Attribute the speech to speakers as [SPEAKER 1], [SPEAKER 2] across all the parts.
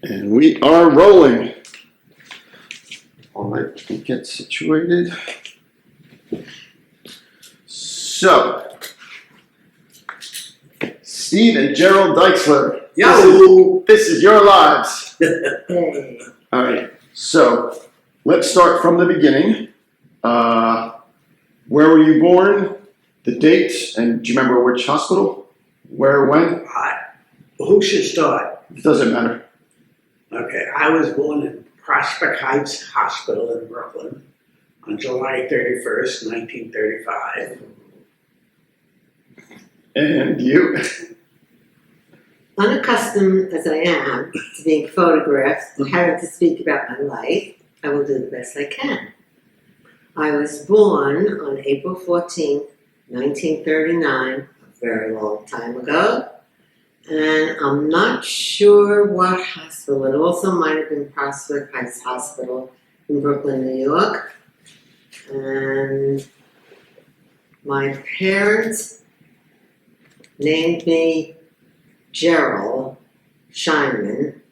[SPEAKER 1] And we are rolling. All right, let me get situated. So, Stephen and Geryl Deixler.
[SPEAKER 2] Yo!
[SPEAKER 1] This is your lives.
[SPEAKER 3] Hey.
[SPEAKER 1] All right, so let's start from the beginning. Where were you born? The date, and do you remember which hospital? Where, when?
[SPEAKER 2] Who should start?
[SPEAKER 1] It doesn't matter.
[SPEAKER 2] Okay, I was born in Prospect Heights Hospital in Brooklyn on July 31st, 1935.
[SPEAKER 1] And you?
[SPEAKER 3] Unaccustomed as I am to being photographed and having to speak about my life, I will do the best I can. I was born on April 14th, 1939, a very long time ago. And I'm not sure what hospital. It also might have been Prospect Heights Hospital in Brooklyn, New York. And my parents named me Geryl Scheinman.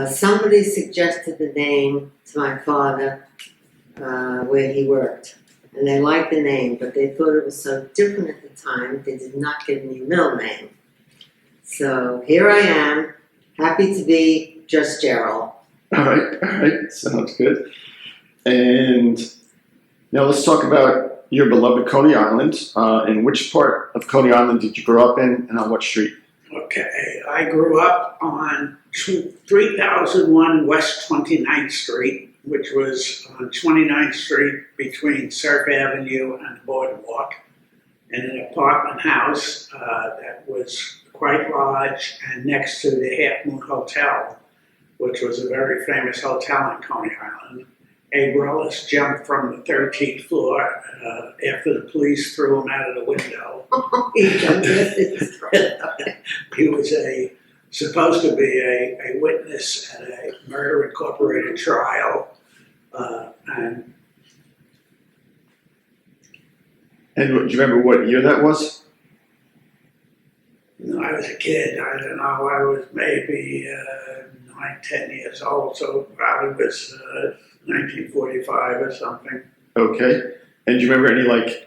[SPEAKER 3] Somebody suggested the name to my father where he worked. And they liked the name, but they thought it was so different at the time, they did not give me a middle name. So here I am, happy to be just Geryl.
[SPEAKER 1] All right, sounds good. And now let's talk about your beloved Coney Island. In which part of Coney Island did you grow up in, and on what street?
[SPEAKER 2] Okay, I grew up on 3001 West 29th Street, which was on 29th Street between Surf Avenue and Boardwalk, in an apartment house that was quite large and next to the Half Moon Hotel, which was a very famous hotel in Coney Island. Abe Rellis jumped from the 13th floor after the police threw him out of the window.
[SPEAKER 3] He jumped
[SPEAKER 2] He was supposed to be a witness at a murder incorporated trial.
[SPEAKER 1] And do you remember what year that was?
[SPEAKER 2] I was a kid. I don't know. I was maybe 9, 10 years old, so it probably was 1945 or something.
[SPEAKER 1] Okay. And do you remember any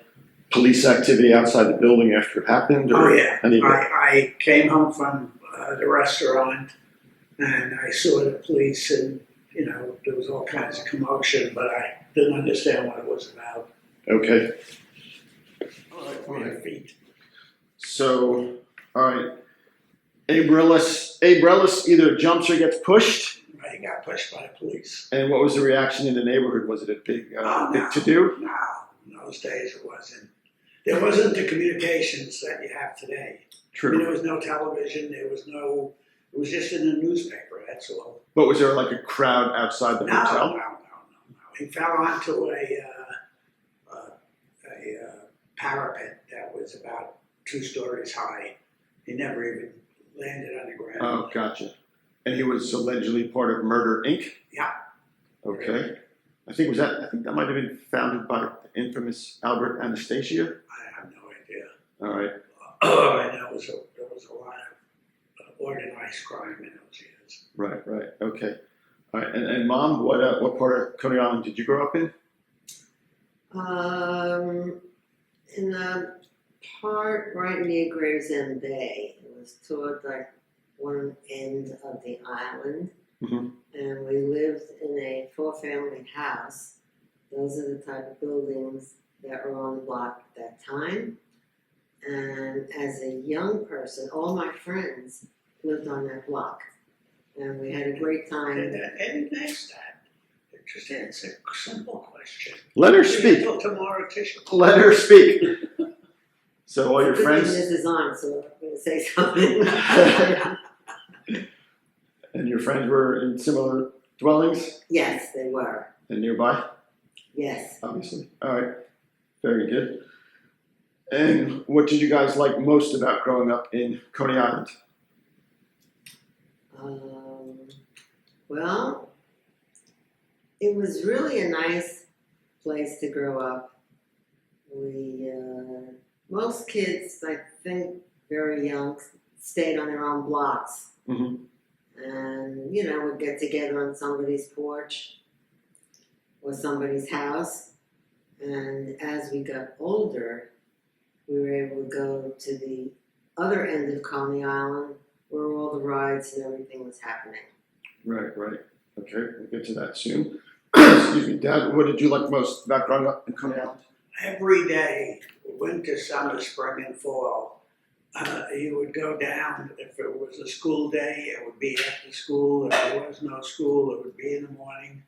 [SPEAKER 1] police activity outside the building after it happened?
[SPEAKER 2] Oh yeah.
[SPEAKER 1] Any...
[SPEAKER 2] I came home from the restaurant and I saw the police, and there was all kinds of commotion, but I didn't understand what it was about.
[SPEAKER 1] Okay.
[SPEAKER 2] All right. Feet.
[SPEAKER 1] So, all right. Abe Rellis either jumps or gets pushed.
[SPEAKER 2] He got pushed by the police.
[SPEAKER 1] And what was the reaction in the neighborhood? Was it a big
[SPEAKER 2] No.
[SPEAKER 1] to-do?
[SPEAKER 2] No, in those days it wasn't. There wasn't the communications that you have today.
[SPEAKER 1] True.
[SPEAKER 2] There was no television. It was just in the newspaper, that's all.
[SPEAKER 1] But was there a crowd outside the hotel?
[SPEAKER 2] No. He fell onto a parapet that was about 2 stories high. He never even landed on the ground.
[SPEAKER 1] Oh, gotcha. And he was allegedly part of Murder, Inc.?
[SPEAKER 2] Yeah.
[SPEAKER 1] Okay. I think that might have been founded by the infamous Albert Anastasia.
[SPEAKER 2] I have no idea.
[SPEAKER 1] All right.
[SPEAKER 2] I know there was a lot of organized crime in those years.
[SPEAKER 1] Right. Okay. All right. And Mom, what part of Coney Island did you grow up in?
[SPEAKER 3] In the part right near Gravesend Bay. It was toward one end of the island.
[SPEAKER 1] Mm-hmm.
[SPEAKER 3] And we lived in a 4-family house. Those are the type of buildings that were on the block at that time. And as a young person, all my friends lived on that block. And we had a great time.
[SPEAKER 2] And didn't ask that. It's a simple question.
[SPEAKER 1] Let her speak.
[SPEAKER 2] Until tomorrow, Tisha.
[SPEAKER 1] Let her speak. So all your friends...
[SPEAKER 3] This is on, so I'm going to say something.
[SPEAKER 1] And your friends were in similar dwellings?
[SPEAKER 3] Yes, they were.
[SPEAKER 1] And nearby?
[SPEAKER 3] Yes.
[SPEAKER 1] Obviously. All right. Very good. And what did you guys like most about growing up in Coney Island?
[SPEAKER 3] Well, it was really a nice place to grow up. Most kids, I think, very young, stayed on their own blocks.
[SPEAKER 1] Mm-hmm.
[SPEAKER 3] and we'd get together on somebody's porch or somebody's house. And as we got older, we were able to go to the other end of Coney Island where all the rides and everything was happening.
[SPEAKER 1] Right. Okay, we'll get to that soon. Excuse me, Dad, what did you like most about growing up in Coney Island?
[SPEAKER 2] Every day, winter, summer, spring, and fall, you would go down. If it was a school day, it would be after school. If there was no school, it would be in the morning.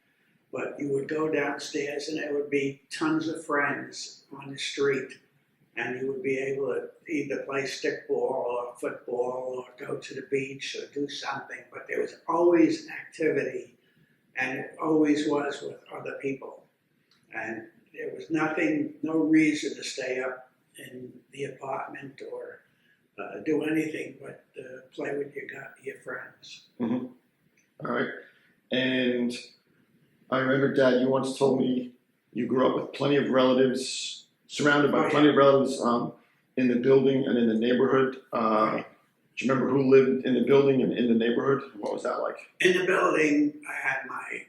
[SPEAKER 2] But you would go downstairs and there would be tons of friends on the street. And you would be able to either play stickball or football or go to the beach or do something. But there was always activity, and it always was with other people. And there was no reason to stay up in the apartment or do anything but play with your friends.
[SPEAKER 1] Mm-hmm. All right. And I remember, Dad, you once told me you grew up with plenty of relatives, surrounded by plenty of relatives in the building and in the neighborhood.
[SPEAKER 2] Right.
[SPEAKER 1] Do you remember who lived in the building and in the neighborhood? What was that like?
[SPEAKER 2] In the building, I had my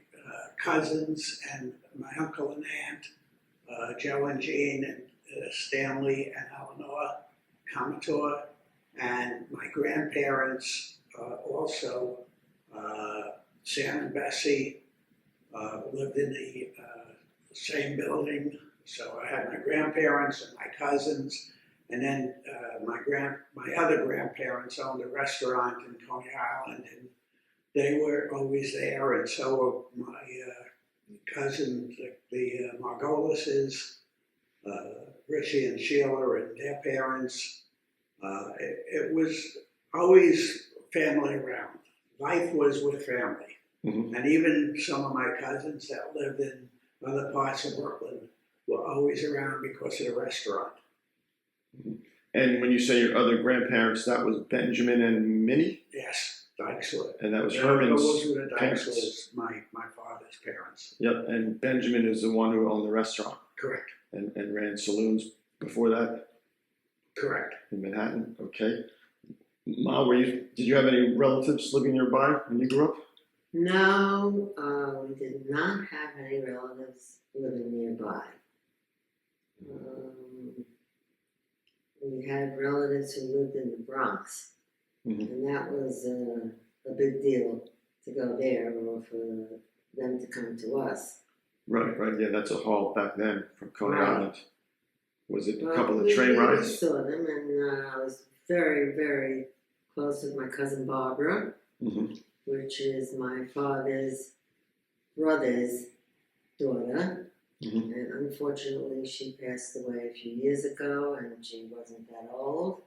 [SPEAKER 2] cousins and my uncle and aunt, Joe and Jean and Stanley and Eleanor, Komitor, and my grandparents also, Sam and Bessie, lived in the same building. So I had my grandparents and my cousins, and then my other grandparents owned a restaurant in Coney Island, and they were always there, and so were my cousins, the Margolises, Richie and Sheila and their parents. It was always family around. Life was with family.
[SPEAKER 1] Mm-hmm.
[SPEAKER 2] And even some of my cousins that lived in other parts of Brooklyn were always around because of the restaurant.
[SPEAKER 1] Mm-hmm. And when you say your other grandparents, that was Benjamin and Minnie?
[SPEAKER 2] Yes, Deixler.
[SPEAKER 1] And that was Herman's
[SPEAKER 2] Those were the
[SPEAKER 1] parents.
[SPEAKER 2] Deixlers, my father's parents.
[SPEAKER 1] Yep, and Benjamin is the one who owned the restaurant
[SPEAKER 2] Correct.
[SPEAKER 1] and ran saloons before that
[SPEAKER 2] Correct.
[SPEAKER 1] in Manhattan. Okay. Ma, did you have any relatives living nearby when you grew up?
[SPEAKER 3] No, we did not have any relatives living nearby. We had relatives who lived in the Bronx,
[SPEAKER 1] Mm-hmm.
[SPEAKER 3] and that was a big deal to go there or for them to come to us.
[SPEAKER 1] Right. Yeah, that's a haul back then from Coney
[SPEAKER 3] Right.
[SPEAKER 1] Island. Was it a
[SPEAKER 3] Well,
[SPEAKER 1] couple of train rides?
[SPEAKER 3] We saw them, and I was very, very close with my cousin Barbara,
[SPEAKER 1] Mm-hmm.
[SPEAKER 3] which is my father's brother's daughter.
[SPEAKER 1] Mm-hmm.
[SPEAKER 3] And unfortunately, she passed away a few years ago, and she wasn't that old.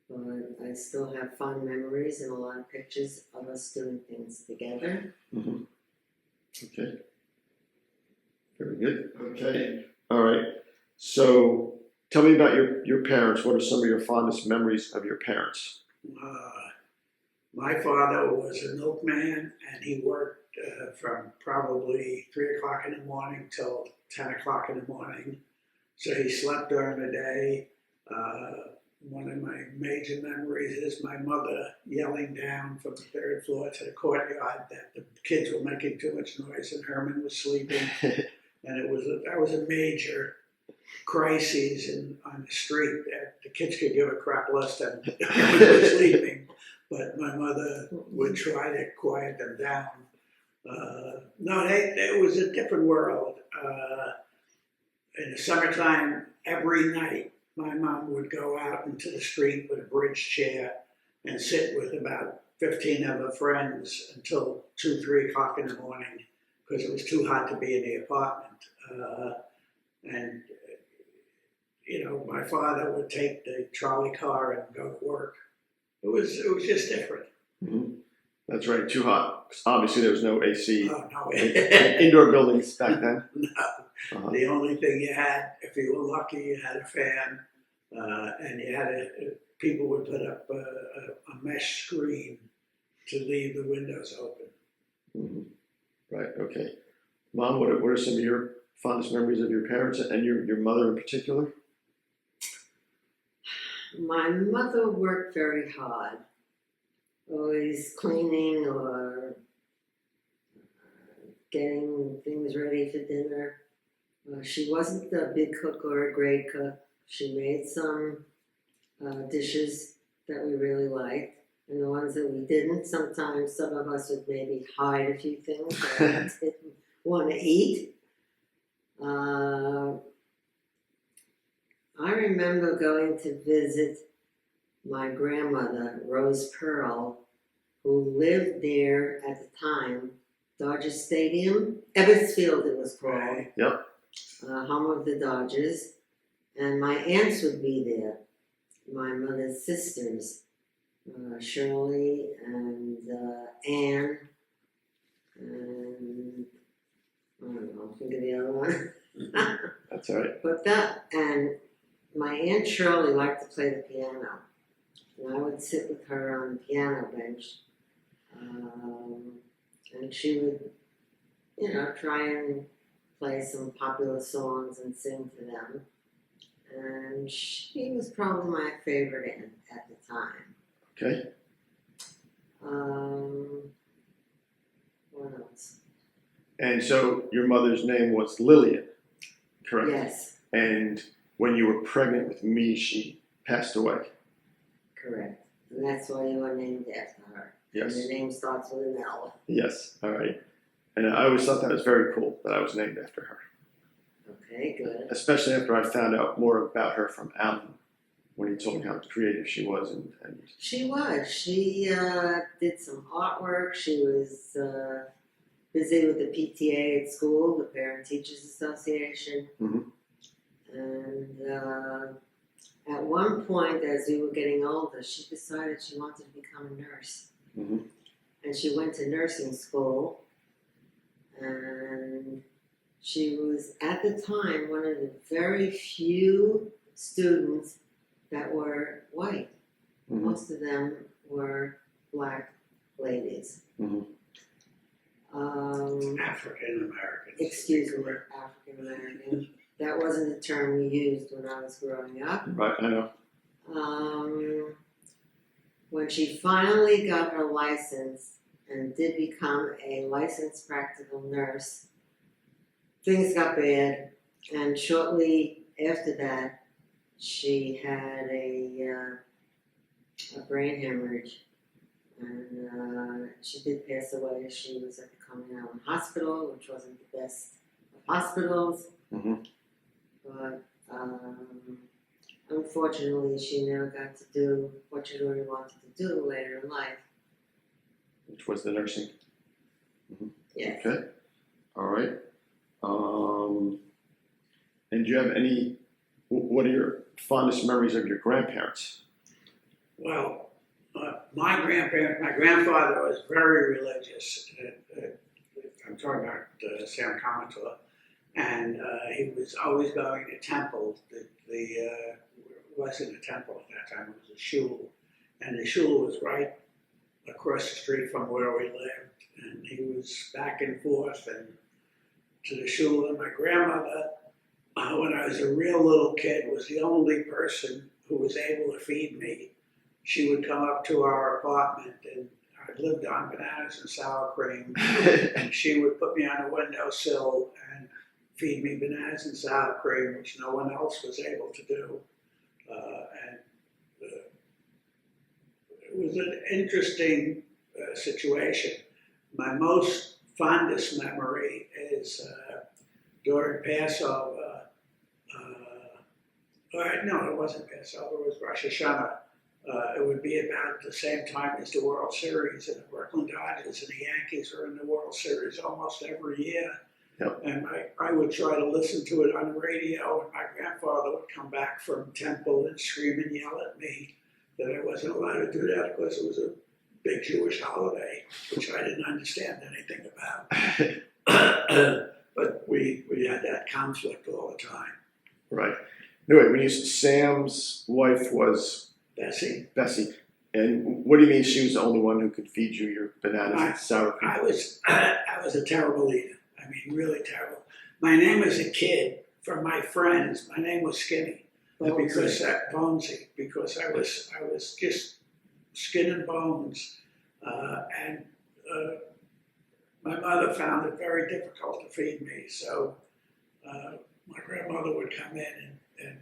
[SPEAKER 3] But I still have fond memories and a lot of pictures of us doing things together.
[SPEAKER 1] Mm-hmm. Okay. Very good. Okay. All right. So tell me about your parents. What are some of your fondest memories of your parents?
[SPEAKER 2] My father was a milkman, and he worked from probably 3 o'clock in the morning till 10 o'clock in the morning. So he slept during the day. One of my major memories is my mother yelling down from the 3rd floor to the courtyard that the kids were making too much noise and Herman was sleeping. And that was a major crisis on the street. The kids could give a crap less than Herman was sleeping. But my mother would try to quiet them down. It was a different world. In the summertime, every night, my mom would go out into the street with a bridge chair and sit with about 15 of her friends until 2, 3 o'clock in the morning because it was too hot to be in the apartment. My father would take the trolley car and go to work. It was just different.
[SPEAKER 1] Mm-hmm. That's right, too hot. Obviously, there was no AC
[SPEAKER 2] Oh, no.
[SPEAKER 1] in indoor buildings back then.
[SPEAKER 2] No.
[SPEAKER 1] Uh-huh.
[SPEAKER 2] The only thing you had, if you were lucky, you had a fan, and you had people would put up a mesh screen to leave the windows open.
[SPEAKER 1] Mm-hmm. Right. Okay. Mom, what are some of your fondest memories of your parents and your mother in particular?
[SPEAKER 3] My mother worked very hard, always cleaning or getting things ready for dinner. She wasn't a big cook or a great cook. She made some dishes that we really liked, and the ones that we didn't, sometimes some of us would maybe hide a few things that we didn't want to eat. I remember going to visit my grandmother, Rose Pearl, who lived there at the time, Dodger Stadium, Ebbets Field it was called.
[SPEAKER 1] Yep.
[SPEAKER 3] Home of the Dodgers. And my aunts would be there, my mother's sisters, Shirley and Anne, and I don't know, think of the other one.
[SPEAKER 1] That's all right.
[SPEAKER 3] But and my Aunt Shirley liked to play the piano. And I would sit with her on the piano bench. And she would, try and play some popular songs and sing to them. And she was probably my favorite aunt at the time.
[SPEAKER 1] Okay.
[SPEAKER 3] What else?
[SPEAKER 1] And so your mother's name was Lillian, correct?
[SPEAKER 3] Yes,
[SPEAKER 1] And when you were pregnant with me, she passed away.
[SPEAKER 3] correct. And that's why you were named after her.
[SPEAKER 1] Yes.
[SPEAKER 3] And your name starts with an L.
[SPEAKER 1] Yes. All right. And I always thought that was very cool that I was named after her,
[SPEAKER 3] Okay, good.
[SPEAKER 1] especially after I found out more about her from Alan when he told me how creative she was. And
[SPEAKER 3] She was. She did some artwork. She was busy with the PTA at school, the Parent Teachers Association.
[SPEAKER 1] Mhm.
[SPEAKER 3] And at one point, as we were getting older, she decided she wanted to become a nurse.
[SPEAKER 1] Mhm.
[SPEAKER 3] And she went to nursing school. And she was, at the time, one of the very few students that were white.
[SPEAKER 1] Mhm.
[SPEAKER 3] Most of them were black ladies.
[SPEAKER 1] Mhm.
[SPEAKER 2] African Americans.
[SPEAKER 3] Excuse me, African American. That wasn't a term we used when I was growing up.
[SPEAKER 1] Right, I know.
[SPEAKER 3] When she finally got her license and did become a licensed practical nurse, things got bad, and shortly after that, she had a brain hemorrhage, and she did pass away. She was at the Coney Island Hospital, which wasn't the best of hospitals,
[SPEAKER 1] Mhm.
[SPEAKER 3] but unfortunately, she never got to do what she really wanted to do later in life.
[SPEAKER 1] Which was the nursing.
[SPEAKER 3] Yes.
[SPEAKER 1] Okay. All right. And do you have what are your fondest memories of your grandparents?
[SPEAKER 2] Well, my grandfather was very religious. I'm talking about Sam Komitor, and he was always going to temple. It wasn't a temple at that time; it was a shul, and the shul was right across the street from where we lived, and he was back and forth and to the shul. And my grandmother, when I was a real little kid, was the only person who was able to feed me. She would come up to our apartment, and I lived on bananas and sour cream, and she would put me on a windowsill and feed me bananas and sour cream, which no one else was able to do. It was an interesting situation. My most fondest memory is during Passover. No, it wasn't Passover. It was Rosh Hosanna. It would be about the same time as the World Series, and the Brooklyn Dodgers and the Yankees were in the World Series almost every year.
[SPEAKER 1] Yep.
[SPEAKER 2] And I would try to listen to it on the radio, and my grandfather would come back from temple and scream and yell at me that I wasn't allowed to do that because it was a big Jewish holiday, which I didn't understand anything about. But we had that conflict all the time.
[SPEAKER 1] Right. Anyway, when you said Sam's wife was
[SPEAKER 2] Bessie.
[SPEAKER 1] Bessie, and what do you mean she was the only one who could feed you your bananas and sour cream?
[SPEAKER 2] I was a terrible eater. I mean, really terrible. My name as a kid, from my friends, my name was Skinny. Bonesy, because I was just skin and bones, And my mother found it very difficult to feed me, so my grandmother would come in and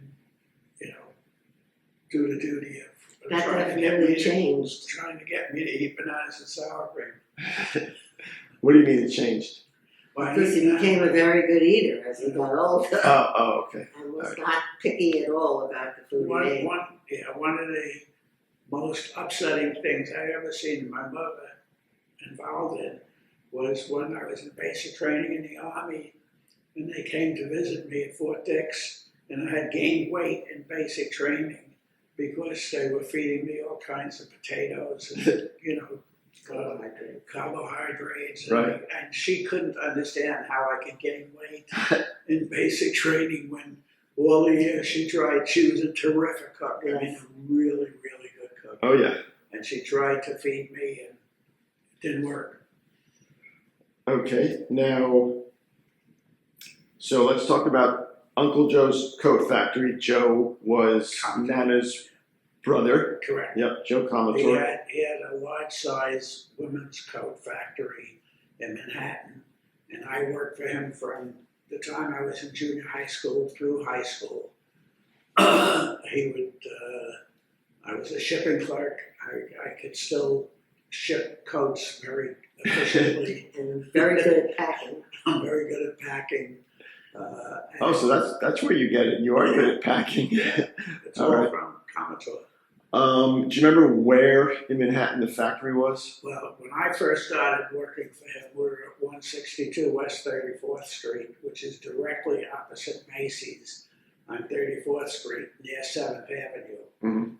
[SPEAKER 2] do the duty of
[SPEAKER 3] That
[SPEAKER 2] trying
[SPEAKER 3] definitely changed.
[SPEAKER 2] to get me to eat bananas and sour cream.
[SPEAKER 1] What do you mean it changed?
[SPEAKER 2] Well,
[SPEAKER 3] Because he became a very good eater as he got older.
[SPEAKER 1] Oh, okay.
[SPEAKER 3] And was not picky at all about the food he ate.
[SPEAKER 2] One of the most upsetting things I ever seen my mother involved in was when I was in basic training in the Army, and they came to visit me at Fort Dix, and I had gained weight in basic training because they were feeding me all kinds of potatoes and, carbohydrates.
[SPEAKER 1] Right.
[SPEAKER 2] And she couldn't understand how I could gain weight in basic training when all the years she tried. She was a terrific cook. I mean, a really, really good cook.
[SPEAKER 1] Oh, yeah.
[SPEAKER 2] And she tried to feed me, and it didn't work.
[SPEAKER 1] Okay, now, so let's talk about Uncle Joe's coat factory. Joe was Nana's brother.
[SPEAKER 2] Correct.
[SPEAKER 1] Yep, Joe Komitor.
[SPEAKER 2] He had a large-size women's coat factory in Manhattan, and I worked for him from the time I was in junior high school through high school. I was a shipping clerk. I could still ship coats very efficiently.
[SPEAKER 3] And very good at packing.
[SPEAKER 2] I'm very good at packing.
[SPEAKER 1] So that's where you get it. You are good at packing.
[SPEAKER 2] It's
[SPEAKER 1] All
[SPEAKER 2] all
[SPEAKER 1] right.
[SPEAKER 2] from Komitor.
[SPEAKER 1] Do you remember where in Manhattan the factory was?
[SPEAKER 2] Well, when I first started working for him, we were at 162 West 34th Street, which is directly opposite Macy's on 34th Street near 7th Avenue.
[SPEAKER 1] Mhm.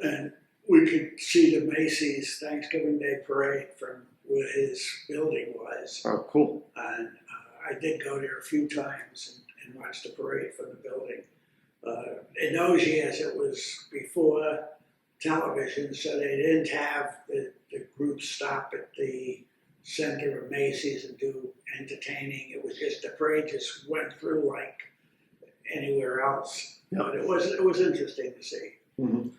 [SPEAKER 2] And we could see the Macy's Thanksgiving Day Parade from where his building was.
[SPEAKER 1] Oh, cool.
[SPEAKER 2] And I did go there a few times and watch the parade from the building. In those years, it was before television, so they didn't have the group stop at the center of Macy's and do entertaining. It was just the parade just went through like anywhere else.
[SPEAKER 1] Yep.
[SPEAKER 2] But it was interesting to see.
[SPEAKER 1] Mhm.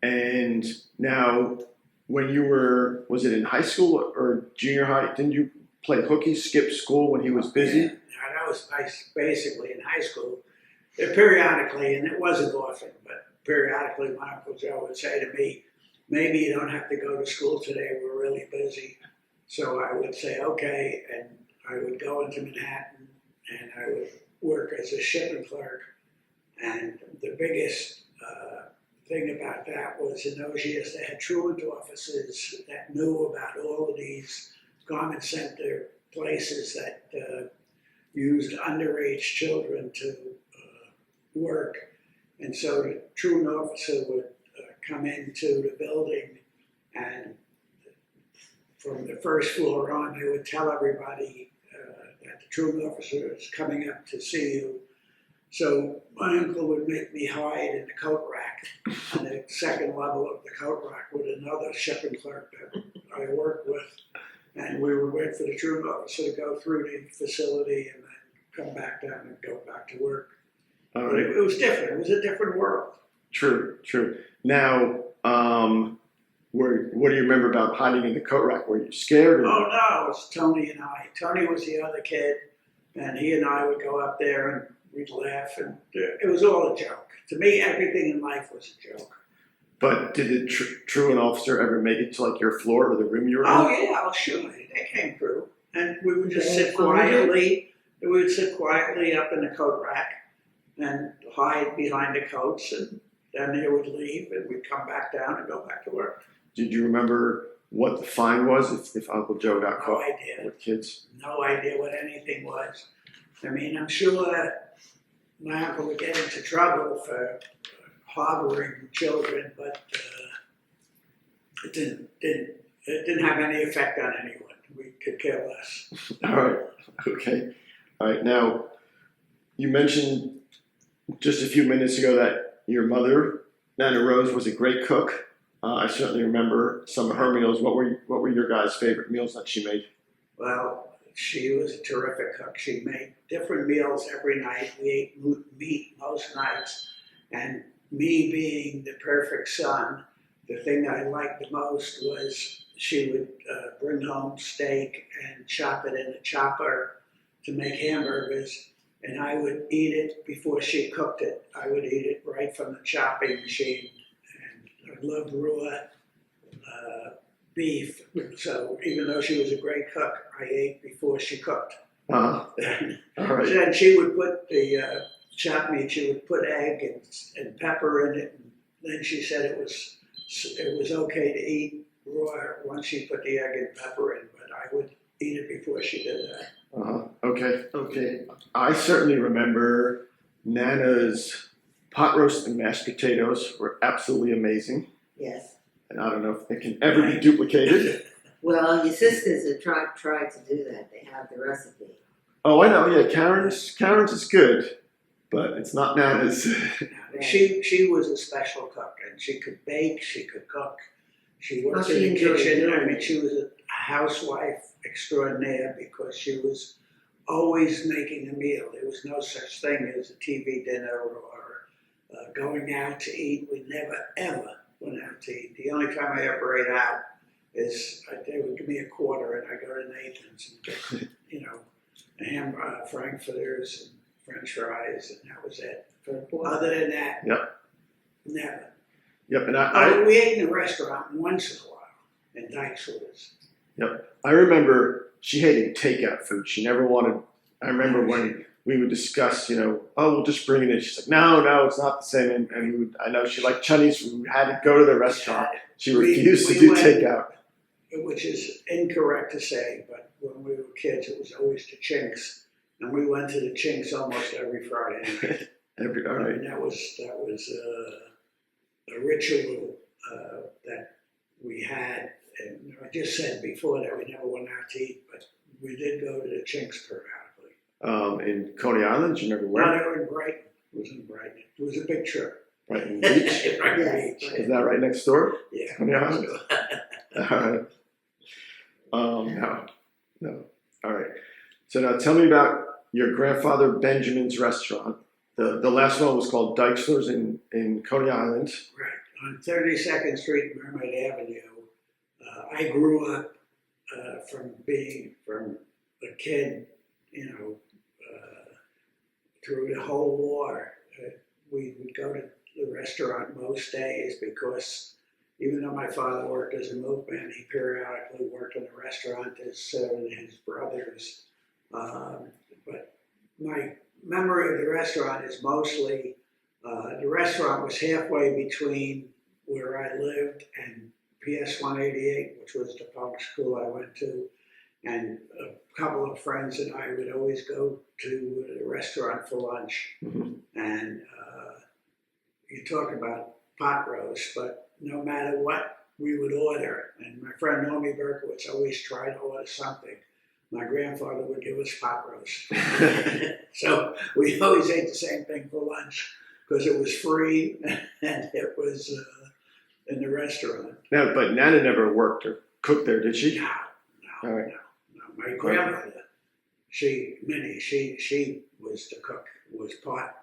[SPEAKER 1] And now, when you were, was it in high school or junior high? Didn't you play hooky, skip school when he was busy?
[SPEAKER 2] Yeah, that was basically in high school. Periodically, and it wasn't often, but periodically my Uncle Joe would say to me, maybe you don't have to go to school today, we're really busy. So I would say, okay, and I would go into Manhattan and I would work as a shipping clerk. And the biggest thing about that was in those years they had truant offices that knew about all of these garment center places that used underage children to work. And so the truant officer would come into the building, and from the first floor on, they would tell everybody that the truant officer is coming up to see you. So my uncle would make me hide in the coat rack on the second level of the coat rack with another shipping clerk that I worked with. And we would wait for the truant officer to go through the facility and then come back down and go back to work.
[SPEAKER 1] All
[SPEAKER 2] But
[SPEAKER 1] right.
[SPEAKER 2] it was different. It was a different world.
[SPEAKER 1] True. Now, what do you remember about hiding in the coat rack? Were you scared? Or?
[SPEAKER 2] Oh no, it was Tony and I. Tony was the other kid, and he and I would go up there and we'd laugh, and it was all a joke. To me, everything in life was a joke.
[SPEAKER 1] But did the truant officer ever make it to like your floor or the room you were in?
[SPEAKER 2] Oh yeah, sure. They came through, and we would just
[SPEAKER 3] They
[SPEAKER 2] sit
[SPEAKER 3] found you?
[SPEAKER 2] quietly. We would sit quietly up in the coat rack and hide behind the coats, and then they would leave, and we'd come back down and go back to work.
[SPEAKER 1] Did you remember what the fine was if Uncle Joe got
[SPEAKER 2] No
[SPEAKER 1] caught
[SPEAKER 2] idea.
[SPEAKER 1] with kids?
[SPEAKER 2] No idea what anything was. I mean, I'm sure my uncle would get into trouble for harboring children, but it didn't have any effect on anyone. We could care less.
[SPEAKER 1] All right. Okay. All right. Now, you mentioned just a few minutes ago that your mother, Nana Rose, was a great cook. I certainly remember some of her meals. What were your guys' favorite meals that she made?
[SPEAKER 2] Well, she was a terrific cook. She made different meals every night. We ate meat most nights. And me being the perfect son, the thing I liked the most was she would bring home steak and chop it in a chopper to make hamburgers, and I would eat it before she cooked it. I would eat it right from the chopping machine, and I loved raw beef. So even though she was a great cook, I ate before she cooked.
[SPEAKER 1] All right.
[SPEAKER 2] Then she would put the chopped meat. She would put egg and pepper in it. And then she said it was okay to eat raw once she put the egg and pepper in, but I would eat it before she did that.
[SPEAKER 1] Okay. I certainly remember Nana's pot roast and mashed potatoes were absolutely amazing,
[SPEAKER 3] Yes.
[SPEAKER 1] and I don't know if they can ever be duplicated.
[SPEAKER 3] Well, your sisters have tried to do that. They have the recipe.
[SPEAKER 1] Oh, I know. Yeah, Karen's is good, but it's not Nana's.
[SPEAKER 2] She was a special cook, and she could bake, she could cook. She worked
[SPEAKER 3] Well, she
[SPEAKER 2] in the
[SPEAKER 3] enjoyed
[SPEAKER 2] kitchen.
[SPEAKER 3] doing
[SPEAKER 2] I mean,
[SPEAKER 3] it.
[SPEAKER 2] she was a housewife extraordinaire because she was always making a meal. There was no such thing as a TV dinner or going out to eat. We never, ever went out to eat. The only time I ever ate out is they would give me a quarter and I go to Nathan's and get, frankfurters and French fries, and that was it. Other than that, never.
[SPEAKER 1] Yep, and
[SPEAKER 2] We ate in a restaurant once in a while in Dyksville's.
[SPEAKER 1] I remember she hated takeout food. She never wanted. I remember when we would discuss, we'll just bring it in. She's like, no, it's not the same. And I know she liked Chinese food. We had to go to the restaurant. She refused to do takeout.
[SPEAKER 2] Which is incorrect to say, but when we were kids, it was always the Chinks, and we went to the Chinks almost every Friday night.
[SPEAKER 1] All right.
[SPEAKER 2] And that was a ritual that we had. And I just said before that we never went out to eat, but we did go to the Chinks periodically.
[SPEAKER 1] In Coney Island, you never
[SPEAKER 2] No,
[SPEAKER 1] went?
[SPEAKER 2] they were in Brighton. It was in Brighton. It was a big trip.
[SPEAKER 1] Brighton Beach?
[SPEAKER 2] Brighton
[SPEAKER 3] Yes.
[SPEAKER 2] Beach.
[SPEAKER 1] Is that right next door?
[SPEAKER 2] Yeah.
[SPEAKER 1] Coney Island? All right. No. All right. So now tell me about your grandfather Benjamin's restaurant. The last one was called Dyksler's in Coney Island.
[SPEAKER 2] Right. On 32nd Street, Mermaid Avenue. I grew up from a kid, through the whole war. We would go to the restaurant most days because even though my father worked as a milkman, he periodically worked in the restaurant as his brothers. But my memory of the restaurant is mostly the restaurant was halfway between where I lived and PS 188, which was the public school I went to, and a couple of friends and I would always go to the restaurant for lunch.
[SPEAKER 1] Mm-hmm.
[SPEAKER 2] And you talk about pot roast, but no matter what we would order, and my friend Nomi Berkowitz always tried to order something, my grandfather would give us pot roast. So we always ate the same thing for lunch because it was free and it was in the restaurant.
[SPEAKER 1] No, but Nana never worked or cooked there, did she?
[SPEAKER 2] No.
[SPEAKER 1] All right.
[SPEAKER 2] My grandmother, she was the cook, was part,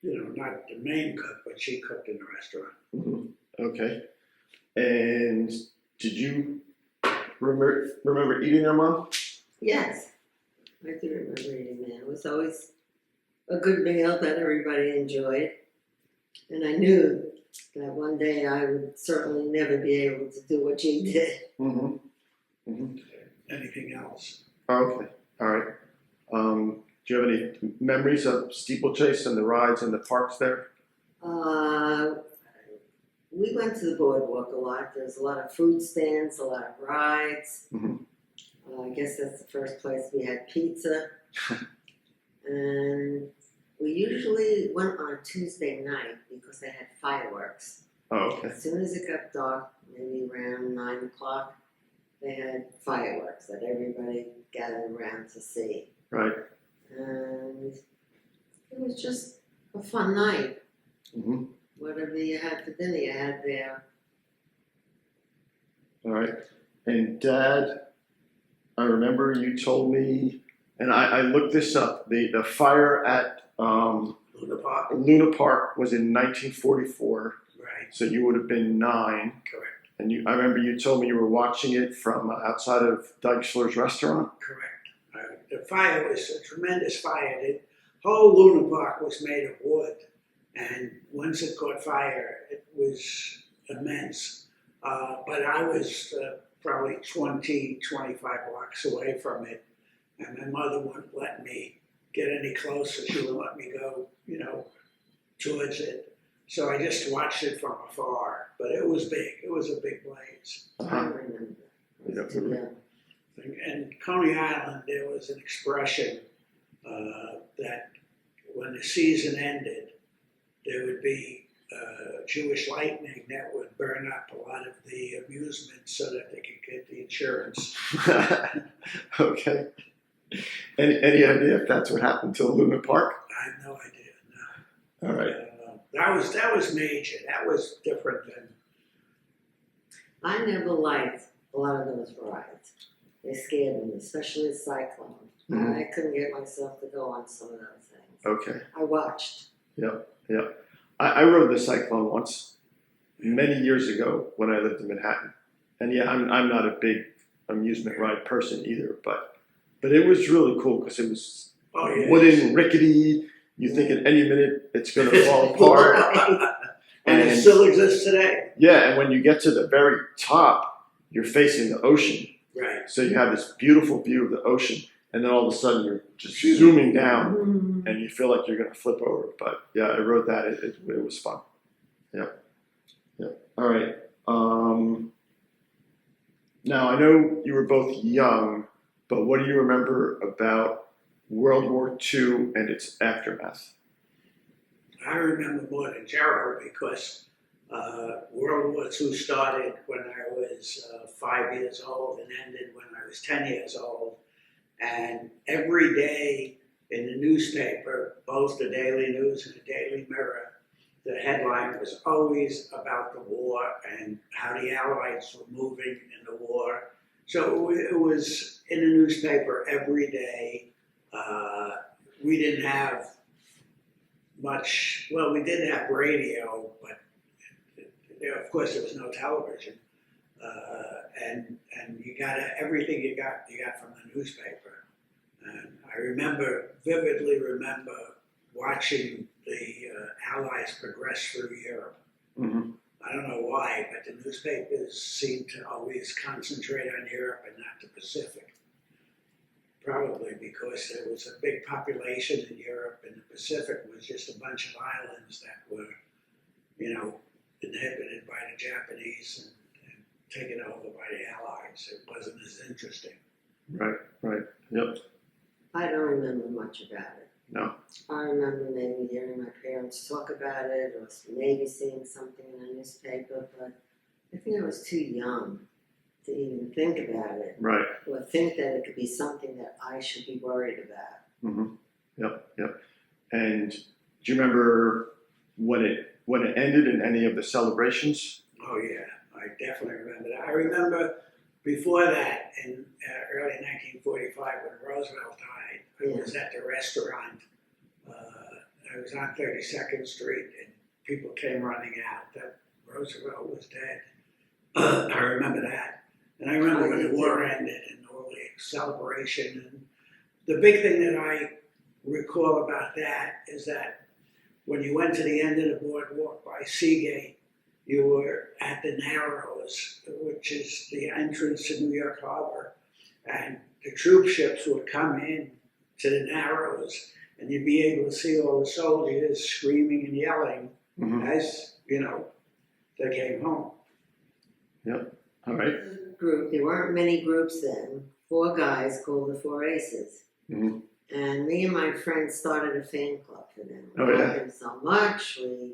[SPEAKER 2] not the main cook, but she cooked in the restaurant.
[SPEAKER 1] Mm-hmm. Okay. And did you remember eating there, Mom?
[SPEAKER 3] Yes. I do remember eating that. It was always a good meal that everybody enjoyed. And I knew that one day I would certainly never be able to do what you did.
[SPEAKER 1] Mm-hmm. Mm-hmm.
[SPEAKER 2] Anything else?
[SPEAKER 1] Okay. All right. Do you have any memories of steeplechase and the rides and the parks there?
[SPEAKER 3] We went to the boardwalk a lot. There's a lot of food stands, a lot of rides.
[SPEAKER 1] Mm-hmm.
[SPEAKER 3] I guess that's the first place we had pizza. And we usually went on a Tuesday night because they had fireworks.
[SPEAKER 1] Oh, okay.
[SPEAKER 3] As soon as it got dark, maybe around 9 o'clock, they had fireworks that everybody gathered around to see.
[SPEAKER 1] Right.
[SPEAKER 3] And it was just a fun night.
[SPEAKER 1] Mm-hmm.
[SPEAKER 3] Whatever you had for dinner, you had there.
[SPEAKER 1] All right. And Dad, I remember you told me, and I looked this up, the fire at
[SPEAKER 2] Luna Park.
[SPEAKER 1] Luna Park was in 1944,
[SPEAKER 2] Right,
[SPEAKER 1] so you would have been 9.
[SPEAKER 2] correct.
[SPEAKER 1] And I remember you told me you were watching it from outside of Deixler's restaurant.
[SPEAKER 2] Correct. The fire was a tremendous fire. The whole Luna Park was made of wood, and once it caught fire, it was immense. But I was probably 20, 25 blocks away from it, and my mother wouldn't let me get any closer. She wouldn't let me go, towards it. So I just watched it from afar. But it was big. It was a big blaze.
[SPEAKER 3] I remember.
[SPEAKER 1] Yeah.
[SPEAKER 2] And Coney Island, there was an expression that when the season ended, there would be Jewish lightning that would burn up a lot of the amusements so that they could get the insurance.
[SPEAKER 1] Okay. Any idea if that's what happened to Luna Park?
[SPEAKER 2] I have no idea. No.
[SPEAKER 1] All right.
[SPEAKER 2] I don't know. That was major. That was different than.
[SPEAKER 3] I never liked a lot of those rides. They scared me, especially the cyclone.
[SPEAKER 1] Mhm.
[SPEAKER 3] I couldn't get myself to go on some of those things.
[SPEAKER 1] Okay.
[SPEAKER 3] I watched.
[SPEAKER 1] Yeah. I rode the Cyclone once, many years ago when I lived in Manhattan. And yeah, I'm not a big amusement ride person either, but it was really cool because it was wooden, rickety. You think at any minute it's going to fall apart.
[SPEAKER 2] And it still exists today.
[SPEAKER 1] Yeah, and when you get to the very top, you're facing the ocean.
[SPEAKER 2] Right.
[SPEAKER 1] So you have this beautiful view of the ocean, and then all of a sudden you're just zooming down, and you feel like you're going to flip over. But yeah, I rode that. It was fun. Yeah. All right. Now I know you were both young, but what do you remember about World War II and its aftermath?
[SPEAKER 2] I remember more than Geryl because World War II started when I was 5 years old and ended when I was 10 years old. And every day in the newspaper, both the Daily News and the Daily Mirror, the headline was always about the war and how the Allies were moving in the war. So it was in the newspaper every day. We didn't have much, well, we did have radio, but of course there was no television. And you got everything you got from the newspaper. And I vividly remember watching the Allies progress through Europe.
[SPEAKER 1] Mm-hmm.
[SPEAKER 2] I don't know why, but the newspapers seem to always concentrate on Europe and not the Pacific. Probably because there was a big population in Europe, and the Pacific was just a bunch of islands that were, inhabited by the Japanese and taken over by the Allies. It wasn't as interesting.
[SPEAKER 1] Right. Yep.
[SPEAKER 3] I don't remember much about it.
[SPEAKER 1] No.
[SPEAKER 3] I remember maybe hearing my parents talk about it or maybe seeing something in a newspaper, but I think I was too young to even think about it.
[SPEAKER 1] Right.
[SPEAKER 3] Or think that it could be something that I should be worried about.
[SPEAKER 1] Mm-hmm. Yep. And do you remember when it ended in any of the celebrations?
[SPEAKER 2] Oh yeah, I definitely remember that. I remember before that, in early 1945, when Roosevelt died, I was at the restaurant. I was on 32nd Street, and people came running out that Roosevelt was dead. I remember that. And I remember when the war ended and all the celebration. And the big thing that I recall about that is that when you went to the end of the boardwalk by Seagate, you were at the Narrows, which is the entrance to New York Harbor. And the troop ships would come in to the Narrows, and you'd be able to see all the soldiers screaming and yelling as, they came home.
[SPEAKER 1] Yep. All right.
[SPEAKER 3] Group. There weren't many groups then. 4 guys called the 4 Aces.
[SPEAKER 1] Mm-hmm.
[SPEAKER 3] And me and my friends started a fan club for them.
[SPEAKER 1] Oh,
[SPEAKER 3] We
[SPEAKER 1] yeah.
[SPEAKER 3] loved them so much. We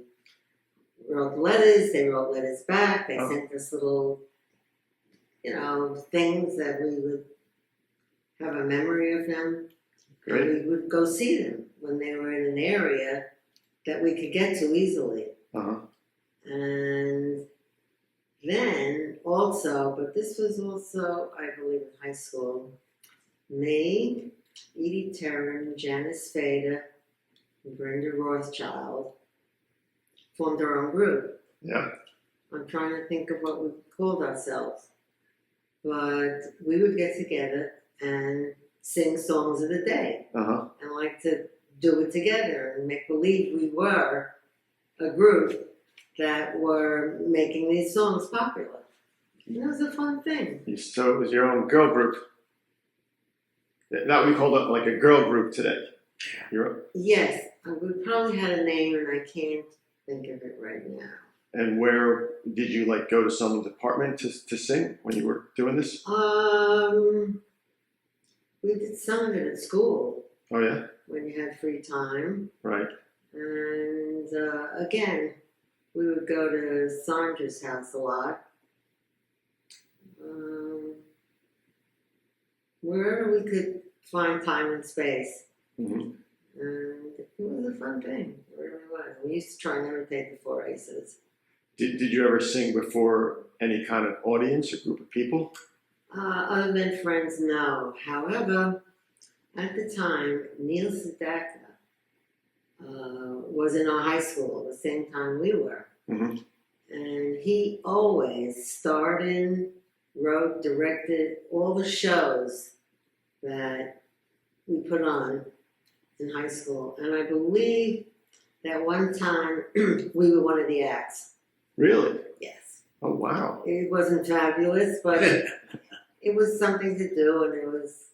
[SPEAKER 3] wrote letters. They wrote letters back. They
[SPEAKER 1] Oh.
[SPEAKER 3] sent us little, things that we would have a memory of them.
[SPEAKER 1] Great.
[SPEAKER 3] And we would go see them when they were in an area that we could get to easily.
[SPEAKER 1] Uh-huh.
[SPEAKER 3] And then also, but this was also, I believe, in high school, me, Edie Terran, Janice Fader, and Brenda Rothschild formed our own group.
[SPEAKER 1] Yeah.
[SPEAKER 3] I'm trying to think of what we called ourselves. But we would get together and sing songs of the day.
[SPEAKER 1] Uh-huh.
[SPEAKER 3] And like to do it together and make believe we were a group that were making these songs popular. And it was a fun thing.
[SPEAKER 1] So it was your own girl group. That we call it like a girl group today.
[SPEAKER 3] Yes, we probably had a name and I can't think of it right now.
[SPEAKER 1] And where did you like go to someone's apartment to sing when you were doing this?
[SPEAKER 3] We did some of it at school
[SPEAKER 1] Oh yeah,
[SPEAKER 3] when you had free time.
[SPEAKER 1] right.
[SPEAKER 3] And again, we would go to Sandra's house a lot. Wherever we could find time and space.
[SPEAKER 1] Mm-hmm.
[SPEAKER 3] And it was a fun thing. It really was. We used to try and imitate the four aces.
[SPEAKER 1] Did you ever sing before any kind of audience or group of people?
[SPEAKER 3] Other than friends, no. However, at the time, Neil Sedaka was in our high school at the same time we were.
[SPEAKER 1] Mm-hmm.
[SPEAKER 3] And he always starred in, wrote, directed all the shows that we put on in high school. And I believe that one time we were one of the acts.
[SPEAKER 1] Really?
[SPEAKER 3] Yes.
[SPEAKER 1] Oh wow.
[SPEAKER 3] It wasn't fabulous, but it was something to do and it was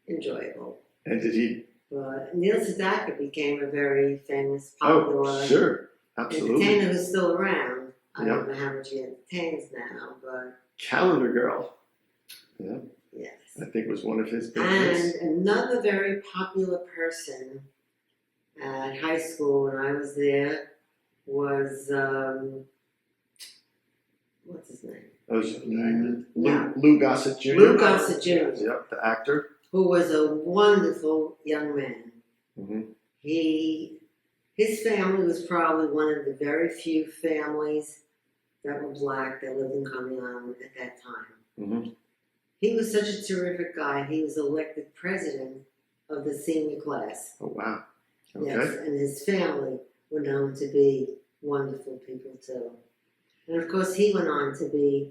[SPEAKER 3] enjoyable.
[SPEAKER 1] And did he?
[SPEAKER 3] But Neil Sedaka became a very famous, popular
[SPEAKER 1] Oh sure, absolutely.
[SPEAKER 3] entertainer who's still around. I
[SPEAKER 1] Yep.
[SPEAKER 3] don't know how much he entertains now, but
[SPEAKER 1] Calendar Girl. Yeah,
[SPEAKER 3] yes.
[SPEAKER 1] I think was one of his big
[SPEAKER 3] And
[SPEAKER 1] hits.
[SPEAKER 3] another very popular person at high school when I was there was, what's his name?
[SPEAKER 1] That was
[SPEAKER 3] Yeah.
[SPEAKER 1] Lou Gossett Jr.
[SPEAKER 3] Lou Gossett Jr.,
[SPEAKER 1] Yep, the actor.
[SPEAKER 3] who was a wonderful young man.
[SPEAKER 1] Mm-hmm.
[SPEAKER 3] His family was probably one of the very few families that were black that lived in Coney Island at that time.
[SPEAKER 1] Mm-hmm.
[SPEAKER 3] He was such a terrific guy. He was elected president of the senior class.
[SPEAKER 1] Oh wow. Okay.
[SPEAKER 3] Yes, and his family were known to be wonderful people too. And of course, he went on to be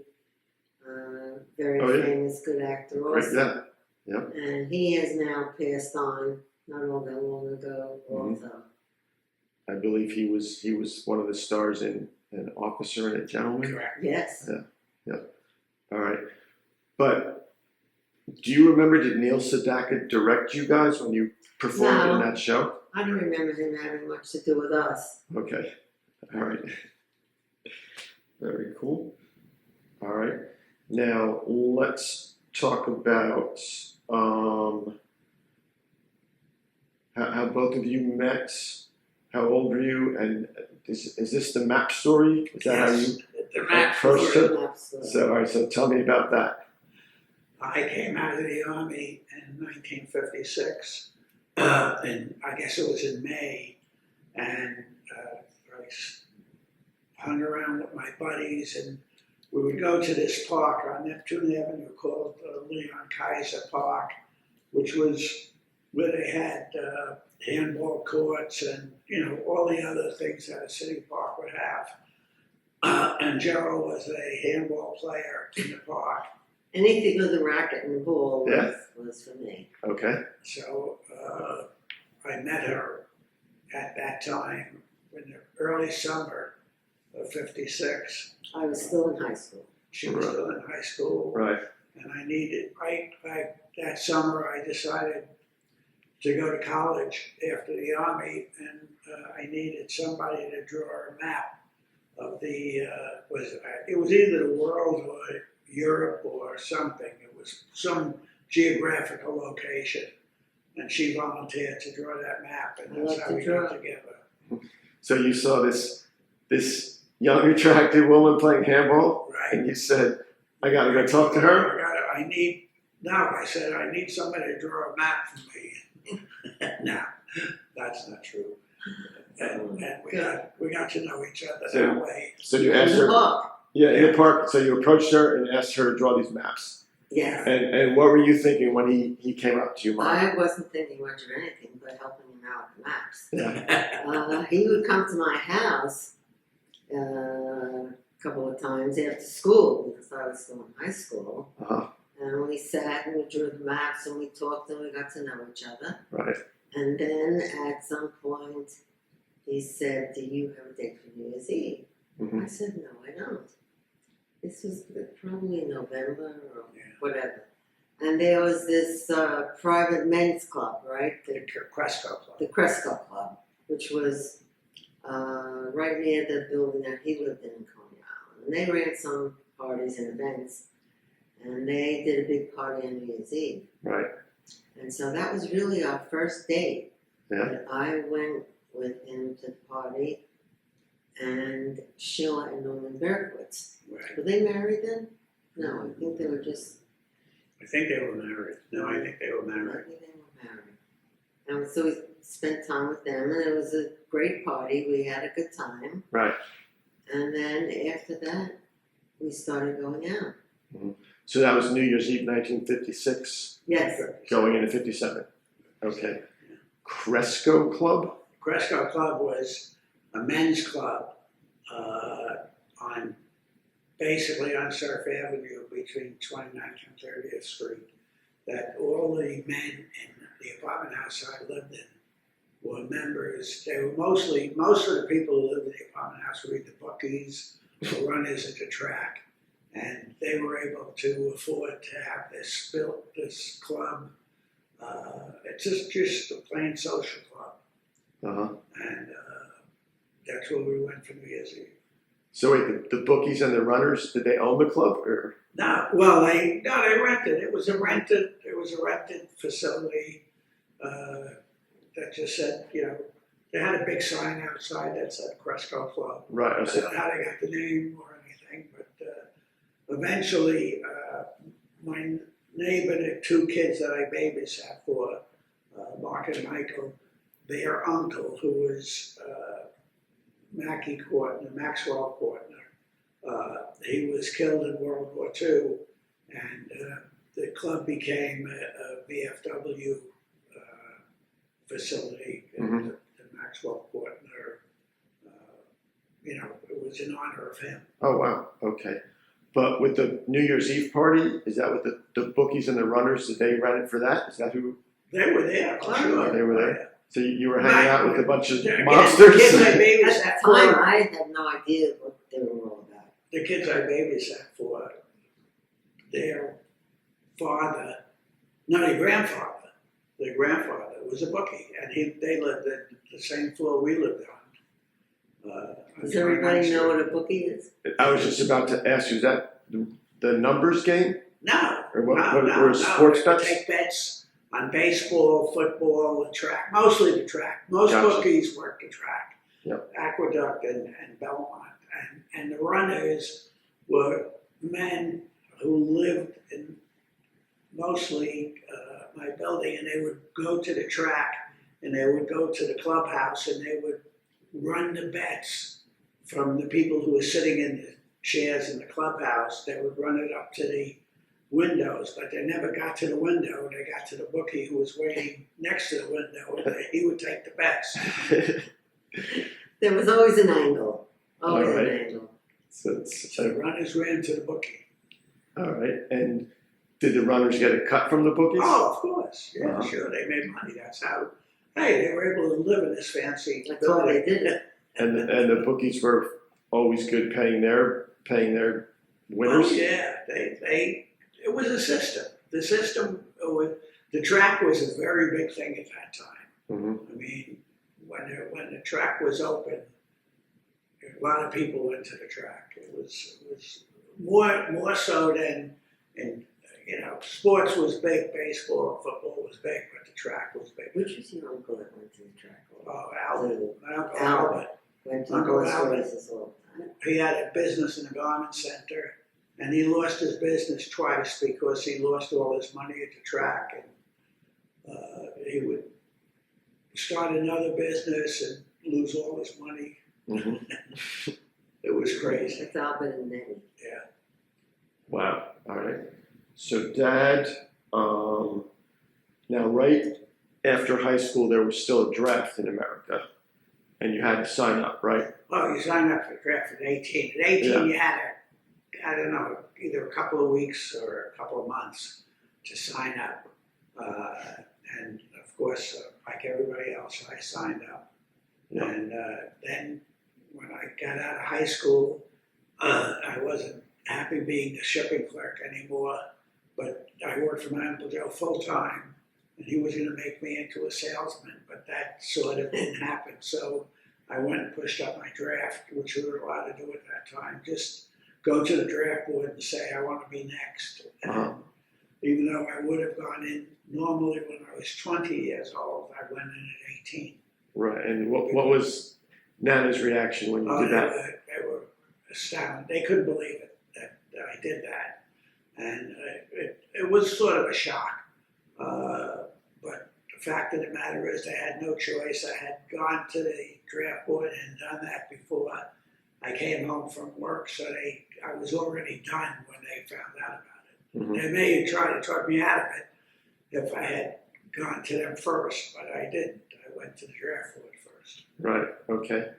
[SPEAKER 3] a very
[SPEAKER 1] Oh, yeah.
[SPEAKER 3] famous, good actor
[SPEAKER 1] Right.
[SPEAKER 3] also.
[SPEAKER 1] Yeah. Yep.
[SPEAKER 3] And he has now passed on, not all that long ago,
[SPEAKER 1] Mhm.
[SPEAKER 3] also.
[SPEAKER 1] I believe he was one of the stars in An Officer and a Gentleman.
[SPEAKER 2] Correct.
[SPEAKER 3] Yes.
[SPEAKER 1] All right. But do you remember, did Neil Sedaka direct you guys when you performed
[SPEAKER 3] No.
[SPEAKER 1] in that show?
[SPEAKER 3] I don't remember him having much to do with us.
[SPEAKER 1] Okay. All right. Very cool. All right. Now let's talk about how both of you met. How old were you? And is this the map story? Is that how you?
[SPEAKER 2] The map
[SPEAKER 1] First
[SPEAKER 2] story.
[SPEAKER 1] to-
[SPEAKER 3] Absolutely.
[SPEAKER 1] So all right. So tell me about that.
[SPEAKER 2] I came out of the Army in 1956, and I guess it was in May, and I hung around with my buddies, and we would go to this park on Neptune Avenue called Leon Kaiser Park, which was where they had handball courts and all the other things that a city park would have. And Geryl was a handball player in the park.
[SPEAKER 3] Anything with a racket and a ball
[SPEAKER 1] Yeah.
[SPEAKER 3] was for me.
[SPEAKER 1] Okay.
[SPEAKER 2] So I met her at that time in the early summer of '56.
[SPEAKER 3] I was still in high school.
[SPEAKER 2] She was still in high school,
[SPEAKER 1] Right.
[SPEAKER 2] and I needed. That summer I decided to go to college after the Army, and I needed somebody to draw a map of the. It was either the world or Europe or something. It was some geographical location, and she volunteered to draw that map, and
[SPEAKER 3] I
[SPEAKER 2] that's
[SPEAKER 3] like
[SPEAKER 2] how
[SPEAKER 3] to
[SPEAKER 2] we
[SPEAKER 3] draw.
[SPEAKER 2] got together.
[SPEAKER 1] So you saw this young, attractive woman playing handball,
[SPEAKER 2] Right.
[SPEAKER 1] and you said, "I got to go talk to her."
[SPEAKER 2] I said, I need somebody to draw a map for me. No, that's not true. And we got to know each other
[SPEAKER 1] So-
[SPEAKER 2] that way.
[SPEAKER 1] So you
[SPEAKER 3] In
[SPEAKER 1] asked
[SPEAKER 3] the
[SPEAKER 1] her.
[SPEAKER 3] park.
[SPEAKER 1] Yeah, in the park. So you approached her and asked her to draw these maps.
[SPEAKER 3] Yes.
[SPEAKER 1] And what were you thinking when he came up to you, Mom?
[SPEAKER 3] I wasn't thinking much of anything but helping him out with maps.
[SPEAKER 1] Yeah.
[SPEAKER 3] He would come to my house couple of times after school because I was still in high school.
[SPEAKER 1] Uh-huh.
[SPEAKER 3] And we sat and we drew the maps and we talked and we got to know each other.
[SPEAKER 1] Right.
[SPEAKER 3] And then at some point he said, "Do you have a date for New Year's Eve?"
[SPEAKER 1] Mhm.
[SPEAKER 3] I said, "No, I don't." This was probably November or whatever. And there was this private men's club, right?
[SPEAKER 2] The Cresco Club.
[SPEAKER 3] The Cresco Club, which was right near the building that he lived in Coney Island. And they ran some parties and events. And they did a big party on New Year's Eve.
[SPEAKER 1] Right.
[SPEAKER 3] And so that was really our first date.
[SPEAKER 1] Yeah.
[SPEAKER 3] But I went with him to the party. And Sheila and Norman Berkowitz.
[SPEAKER 2] Right.
[SPEAKER 3] Were they married then? No, I think they were just.
[SPEAKER 2] I think they were married. No, I think they were
[SPEAKER 3] I
[SPEAKER 2] married.
[SPEAKER 3] think they were married. And so we spent time with them, and it was a great party. We had a good time.
[SPEAKER 1] Right.
[SPEAKER 3] And then after that, we started going out.
[SPEAKER 1] So that was New Year's Eve, 1956,
[SPEAKER 3] Yes.
[SPEAKER 1] going into 57. Okay. Cresco Club?
[SPEAKER 2] Cresco Club was a men's club basically on Surf Avenue between 29th and 30th Street. That all the men in the apartment house I lived in were members. They were most of the people who lived in the apartment house were either bookies or runners at the track. And they were able to afford to have this club. It's just a plain social club.
[SPEAKER 1] Uh-huh.
[SPEAKER 2] And that's where we went for New Year's Eve.
[SPEAKER 1] So wait, the bookies and the runners, did they own the club or?
[SPEAKER 2] No, well, they rented. It was a rented facility that just said, they had a big sign outside that said Cresco Club.
[SPEAKER 1] Right.
[SPEAKER 2] I don't know how they got the name or anything, but eventually my neighbor, the two kids that I babysat for, Mark and Michael, their uncle, who was Maxwell Courtner, he was killed in World War II, and the club became a VFW facility.
[SPEAKER 1] Mhm.
[SPEAKER 2] The Maxwell Courtner, it was in honor of him.
[SPEAKER 1] Oh, wow. Okay. But with the New Year's Eve party, is that what the bookies and the runners, did they rent it for that? Is that who?
[SPEAKER 2] They were there, for sure.
[SPEAKER 1] They were there? So you were hanging out with a bunch of
[SPEAKER 2] Yeah,
[SPEAKER 1] mobsters?
[SPEAKER 2] the kids I
[SPEAKER 3] At
[SPEAKER 2] babysat
[SPEAKER 3] that
[SPEAKER 2] for,
[SPEAKER 3] time, I had no idea what they were all about.
[SPEAKER 2] the kids I babysat for, their father, no, their grandfather was a bookie, and they lived at the same floor we lived on.
[SPEAKER 3] Does everybody know what a bookie is?
[SPEAKER 1] I was just about to ask you, is that the numbers game?
[SPEAKER 2] No,
[SPEAKER 1] Or what,
[SPEAKER 2] no,
[SPEAKER 1] or sports
[SPEAKER 2] They
[SPEAKER 1] bets?
[SPEAKER 2] take bets on baseball, football, and track, mostly the track. Most
[SPEAKER 1] Gotcha.
[SPEAKER 2] bookies work the track.
[SPEAKER 1] Yep.
[SPEAKER 2] Aqueduct and Belmont. And the runners were men who lived in mostly my building, and they would go to the track, and they would go to the clubhouse, and they would run the bets from the people who were sitting in the chairs in the clubhouse. They would run it up to the windows, but they never got to the window. They got to the bookie who was waiting next to the window, and he would take the bets.
[SPEAKER 3] There was always an angle. Always
[SPEAKER 1] All right.
[SPEAKER 3] an angle.
[SPEAKER 1] So
[SPEAKER 2] So the runners ran to the bookie.
[SPEAKER 1] all right. And did the runners get a cut from the bookies?
[SPEAKER 2] Oh, of course. Yeah,
[SPEAKER 1] Uh-huh.
[SPEAKER 2] sure. They made money. That's how. Hey, they were able to live in this fancy
[SPEAKER 3] That's why they did it.
[SPEAKER 1] And the bookies were always good paying their winners?
[SPEAKER 2] Oh, yeah. It was a system. The system, the track was a very big thing at that time.
[SPEAKER 1] Mm-hmm.
[SPEAKER 2] I mean, when the track was open, a lot of people went to the track. It was more so than, sports was big, baseball and football was big, but the track was big.
[SPEAKER 3] Which was your uncle that went to the track?
[SPEAKER 2] Oh, Albert. My Uncle
[SPEAKER 3] Albert.
[SPEAKER 2] Albert.
[SPEAKER 3] Went to
[SPEAKER 2] Uncle
[SPEAKER 3] horse
[SPEAKER 2] Albert.
[SPEAKER 3] races all the time.
[SPEAKER 2] He had a business in a garment center, and he lost his business twice because he lost all his money at the track, and he would start another business and lose all his money.
[SPEAKER 1] Mm-hmm.
[SPEAKER 2] It was crazy.
[SPEAKER 3] It's Albert and Nettie.
[SPEAKER 2] Yeah.
[SPEAKER 1] Wow. All right. So Dad, now right after high school, there was still a draft in America. and you had to sign up, right?
[SPEAKER 2] Well, you signed up for the draft at 18. At 18, you had I don't know, either a couple of weeks or a couple of months to sign up. And of course, like everybody else, I signed up.
[SPEAKER 1] Yeah.
[SPEAKER 2] And then when I got out of high school, I wasn't happy being the shipping clerk anymore, but I worked for my Uncle Joe full time, and he was going to make me into a salesman, but that sort of didn't happen. So I went and pushed up my draft, which we were allowed to do at that time. Just go to the draft board and say, I want to be next.
[SPEAKER 1] Uh-huh.
[SPEAKER 2] Even though I would have gone in normally when I was 20 years old, I went in at 18.
[SPEAKER 1] Right. And what was Nana's reaction when you did that?
[SPEAKER 2] They were astounded. They couldn't believe it that I did that. And it was sort of a shock. But the fact of the matter is I had no choice. I had gone to the draft board and done that before I came home from work. So I was already done when they found out about it.
[SPEAKER 1] Mm-hmm.
[SPEAKER 2] They may have tried to talk me out of it if I had gone to them first, but I didn't. I went to the draft board first.
[SPEAKER 1] Right. Okay.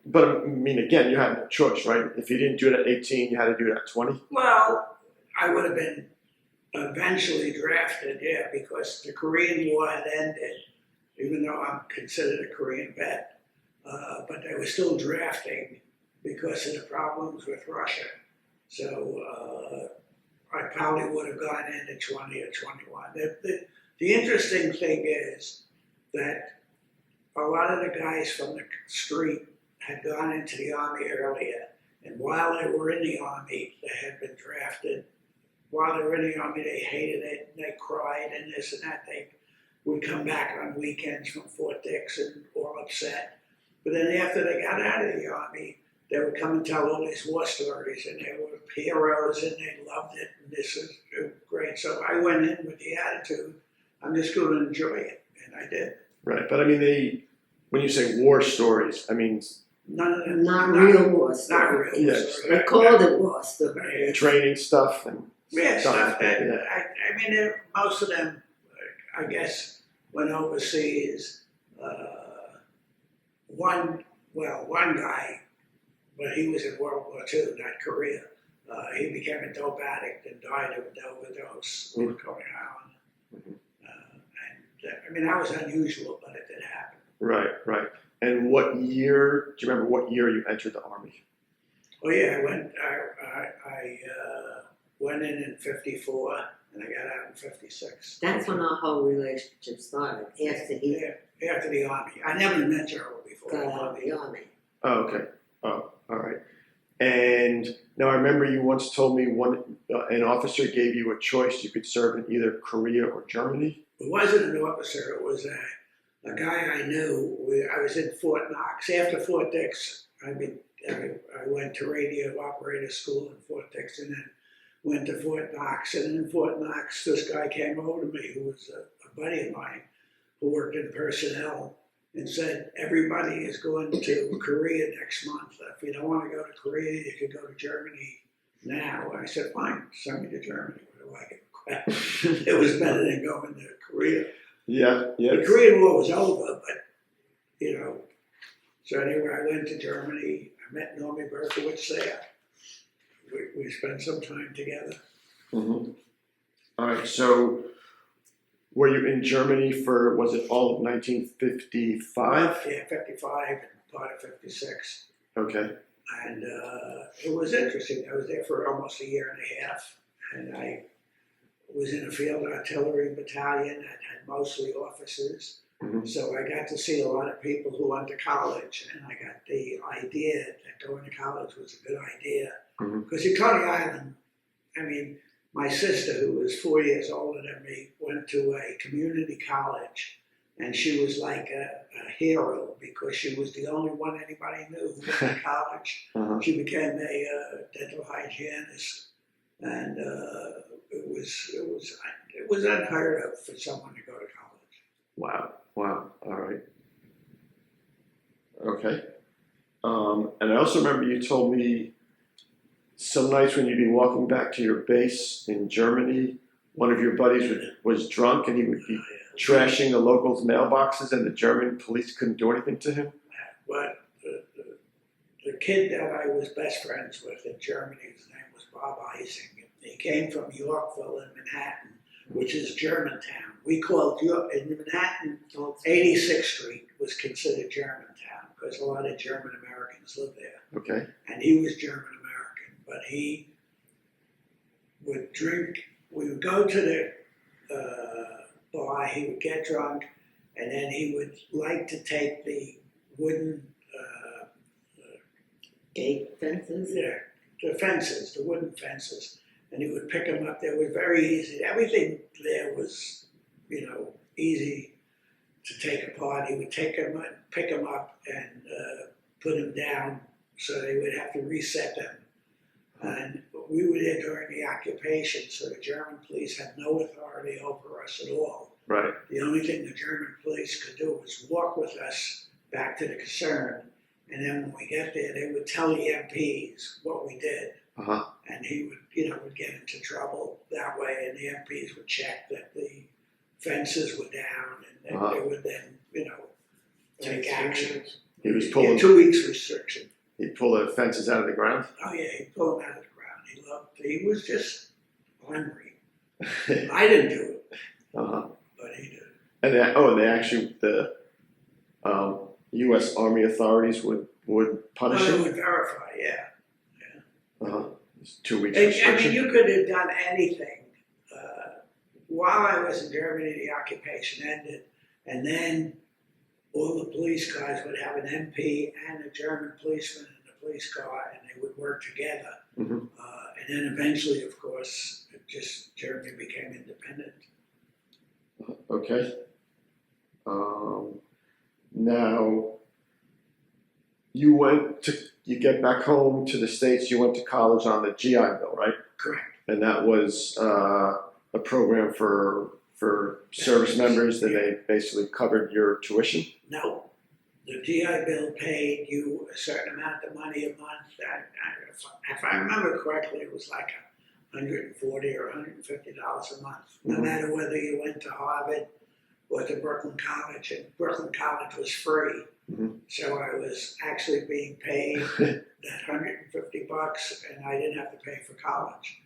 [SPEAKER 1] But I mean, again, you had no choice, right? If you didn't do it at 18, you had to do it at 20.
[SPEAKER 2] Well, I would have been eventually drafted, yeah, because the Korean War had ended, even though I'm considered a Korean vet. But they were still drafting because of the problems with Russia. So I probably would have gone in at 20 or 21. The interesting thing is that a lot of the guys from the street had gone into the Army earlier, and while they were in the Army, they had been drafted. While they were in the Army, they hated it, and they cried, and this and that. They would come back on weekends from Fort Dix and all upset. But then after they got out of the Army, they would come and tell all these war stories, and they were heroes, and they loved it, and this is great. So I went in with the attitude, I'm just going to enjoy it, and I did.
[SPEAKER 1] Right. But I mean, when you say war stories, I mean,
[SPEAKER 2] None of them.
[SPEAKER 3] Not real war stories.
[SPEAKER 2] Not real
[SPEAKER 1] Yes.
[SPEAKER 2] stories.
[SPEAKER 3] They called it war stories.
[SPEAKER 1] training stuff and
[SPEAKER 2] Yeah, stuff that,
[SPEAKER 1] yeah.
[SPEAKER 2] I mean, most of them, I guess, went overseas. One guy, but he was in World War II, not Korea. He became a dope addict and died of an overdose in Coney Island.
[SPEAKER 1] Mhm.
[SPEAKER 2] I mean, that was unusual, but it did happen.
[SPEAKER 1] Right. And what year? Do you remember what year you entered the Army?
[SPEAKER 2] Oh yeah, I went in '54 and I got out in '56.
[SPEAKER 3] That's when our whole relationship started, after he
[SPEAKER 2] After the Army. I never met Geryl before
[SPEAKER 3] got
[SPEAKER 2] the
[SPEAKER 3] out of
[SPEAKER 2] Army.
[SPEAKER 3] the Army.
[SPEAKER 1] Oh, okay. Oh, all right. And now I remember you once told me an officer gave you a choice. You could serve in either Korea or Germany.
[SPEAKER 2] It wasn't an officer, it was a guy I knew. I was in Fort Knox. After Fort Dix, I went to radio operator school in Fort Dix and then went to Fort Knox. And in Fort Knox, this guy came over to me who was a buddy of mine who worked in personnel and said, everybody is going to Korea next month. If you don't want to go to Korea, you could go to Germany now. I said, fine, send me to Germany. What do I give a crap? It was better than going to Korea.
[SPEAKER 1] Yeah.
[SPEAKER 2] The Korean War was over, but, so anyway, I went to Germany. I met Normie Berkowitz there. We spent some time together.
[SPEAKER 1] Mm-hmm. All right. So, were you in Germany for, was it all of 1955?
[SPEAKER 2] Yeah, 55 and part of 56.
[SPEAKER 1] Okay.
[SPEAKER 2] And it was interesting. I was there for almost a year and a half. And I was in a field artillery battalion that had mostly officers.
[SPEAKER 1] Mm-hmm.
[SPEAKER 2] So I got to see a lot of people who went to college. And I got the idea that going to college was a good idea.
[SPEAKER 1] Mm-hmm.
[SPEAKER 2] Because in Coney Island, I mean, my sister, who was 4 years older than me, went to a community college, and she was like a hero because she was the only one anybody knew who went to college.
[SPEAKER 1] Uh-huh.
[SPEAKER 2] She became a dental hygienist, and it was unheard of for someone to go to college.
[SPEAKER 1] Wow. All right. Okay. And I also remember you told me some nights when you'd be walking back to your base in Germany, one of your buddies was drunk and he would be trashing the locals' mailboxes and the German police couldn't do anything to him?
[SPEAKER 2] But the kid that I was best friends with in Germany, his name was Bob Ising. He came from Yorkville in Manhattan, which is Germantown. We called in Manhattan, 86th Street was considered Germantown because a lot of German Americans lived there.
[SPEAKER 1] Okay.
[SPEAKER 2] And he was German American, but he would drink. We would go to the bar. He would get drunk, and then he would like to take the wooden
[SPEAKER 3] Gate fences?
[SPEAKER 2] the fences, the wooden fences, and he would pick them up. They were very easy. Everything there was, easy to take apart. He would take them, pick them up, and put them down, so they would have to reset them. And we were there during the occupation, so the German police had no authority over us at all.
[SPEAKER 1] Right.
[SPEAKER 2] The only thing the German police could do was walk with us back to the concern, and then when we get there, they would tell the MPs what we did.
[SPEAKER 1] Uh-huh.
[SPEAKER 2] And he would, would get into trouble that way, and the MPs would check that the fences were down, and then they would then, take action.
[SPEAKER 1] He was pulling.
[SPEAKER 2] 2 weeks restriction.
[SPEAKER 1] He'd pull the fences out of the ground.
[SPEAKER 2] Oh yeah, he'd pull them out of the ground. He was just hungry. I didn't do it,
[SPEAKER 1] Uh-huh.
[SPEAKER 2] but he did.
[SPEAKER 1] And they actually the U.S. Army authorities would punish
[SPEAKER 2] Well, they
[SPEAKER 1] him.
[SPEAKER 2] would verify, yeah.
[SPEAKER 1] Uh-huh. It's 2 weeks
[SPEAKER 2] I
[SPEAKER 1] restriction.
[SPEAKER 2] mean, you could have done anything. While I was in Germany, the occupation ended, and then all the police guys would have an MP and a German policeman in the police car, and they would work together.
[SPEAKER 1] Mm-hmm.
[SPEAKER 2] And then eventually, of course, Germany became independent.
[SPEAKER 1] Okay. Now, you get back home to the States, you went to college on the GI Bill, right?
[SPEAKER 2] Correct.
[SPEAKER 1] And that was a program for service members that they basically covered your tuition?
[SPEAKER 2] No. The GI Bill paid you a certain amount of money a month. If I remember correctly, it was like $140 or $150 a month, no matter whether you went to Harvard or to Brooklyn College. And Brooklyn College was free.
[SPEAKER 1] Mm-hmm.
[SPEAKER 2] So I was actually being paid that $150, and I didn't have to pay for college.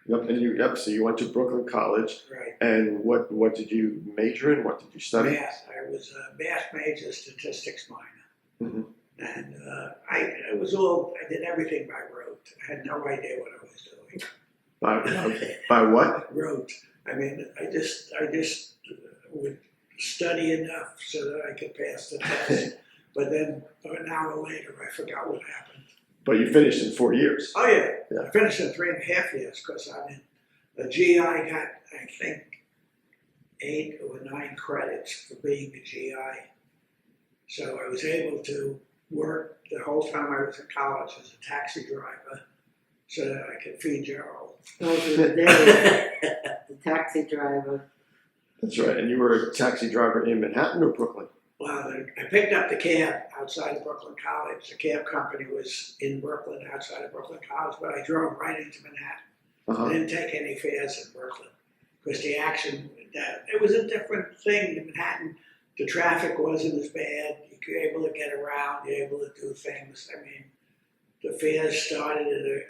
[SPEAKER 1] Yep. So you went to Brooklyn College,
[SPEAKER 2] Right.
[SPEAKER 1] and what did you major in? What did you study?
[SPEAKER 2] Math. I was a math major, statistics minor,
[SPEAKER 1] Mm-hmm.
[SPEAKER 2] and I did everything by rote. I had no idea what I was doing.
[SPEAKER 1] By what?
[SPEAKER 2] Rote. I mean, I just would study enough so that I could pass the test. But then an hour later, I forgot what happened.
[SPEAKER 1] But you finished in 4 years.
[SPEAKER 2] Oh yeah,
[SPEAKER 1] Yeah.
[SPEAKER 2] I finished in 3.5 years because I mean, the GI got I think 8 or 9 credits for being a GI. So I was able to work the whole time I was in college as a taxi driver, so that I could feed Gerald.
[SPEAKER 3] Those were the days. The taxi driver.
[SPEAKER 1] That's right. And you were a taxi driver in Manhattan or Brooklyn?
[SPEAKER 2] Well, I picked up the cab outside of Brooklyn College. The cab company was in Brooklyn, outside of Brooklyn College, but I drove right into Manhattan.
[SPEAKER 1] Uh-huh.
[SPEAKER 2] I didn't take any fares in Brooklyn because the action, it was a different thing in Manhattan. The traffic wasn't as bad. You were able to get around. You were able to do things. I mean, the fares started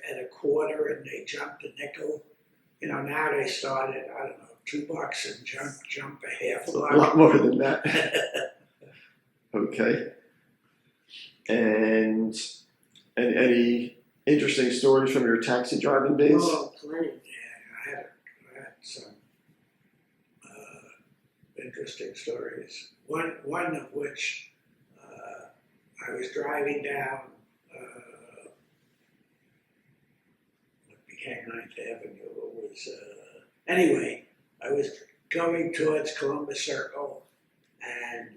[SPEAKER 2] at a quarter and they jumped a nickel. Now they start at, I don't know, $2 and jump a half a
[SPEAKER 1] A
[SPEAKER 2] buck.
[SPEAKER 1] lot more than that. Okay. And any interesting stories from your taxi driving days?
[SPEAKER 3] Oh, plenty.
[SPEAKER 2] Yeah, I had some interesting stories. One of which I was driving down what became 9th Avenue. It was anyway. I was going towards Columbus Circle, and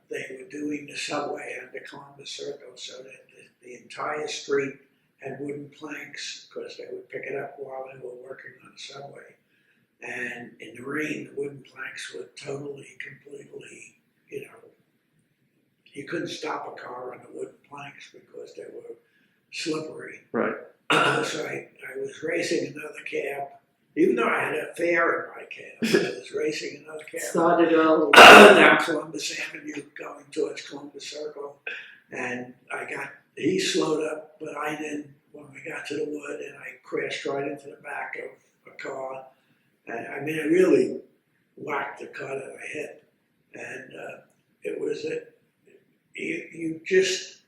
[SPEAKER 2] they were doing the subway under Columbus Circle, so that the entire street had wooden planks because they would pick it up while they were working on the subway. And in the rain, the wooden planks were totally, completely, you couldn't stop a car on the wooden planks because they were slippery.
[SPEAKER 1] Right.
[SPEAKER 2] So I was racing another cab, Even though I had a fare in my cab, I was racing another cab
[SPEAKER 3] Started early.
[SPEAKER 2] down Columbus Avenue going towards Columbus Circle. And he slowed up, but I didn't when we got to the wood, and I crashed right into the back of a car. And I mean, I really whacked the car that I hit. And it was you just,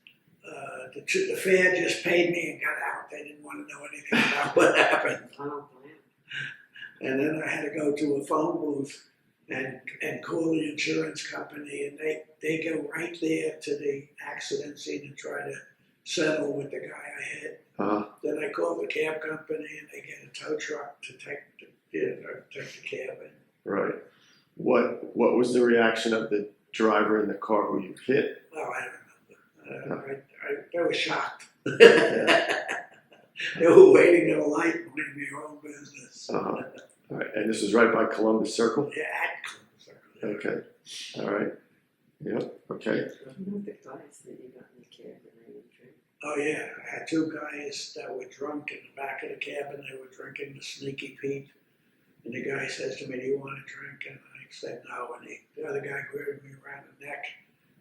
[SPEAKER 2] the fare just paid me and got out. They didn't want to know anything about what happened.
[SPEAKER 3] Oh,
[SPEAKER 2] And then I had to go to a phone booth and call the insurance company, and they go right there to the accident scene and try to settle with the guy I hit. Then I call the cab company, and they get a tow truck to take the cab in.
[SPEAKER 1] Right. What was the reaction of the driver in the car who you hit?
[SPEAKER 2] Oh, I don't remember. They were shocked.
[SPEAKER 1] Yeah.
[SPEAKER 2] They were waiting at a light, minding their own business.
[SPEAKER 1] All right. And this was right by Columbus Circle?
[SPEAKER 2] Yeah, at Columbus Circle.
[SPEAKER 1] Okay. All right. Yep. Okay.
[SPEAKER 3] you know the guys that you got in the cab and they would drink.
[SPEAKER 2] Oh yeah, I had two guys that were drunk in the back of the cabin. They were drinking the Sneaky Pete. And the guy says to me, "Do you want a drink?" And I said no. And the other guy grabbed me around the neck,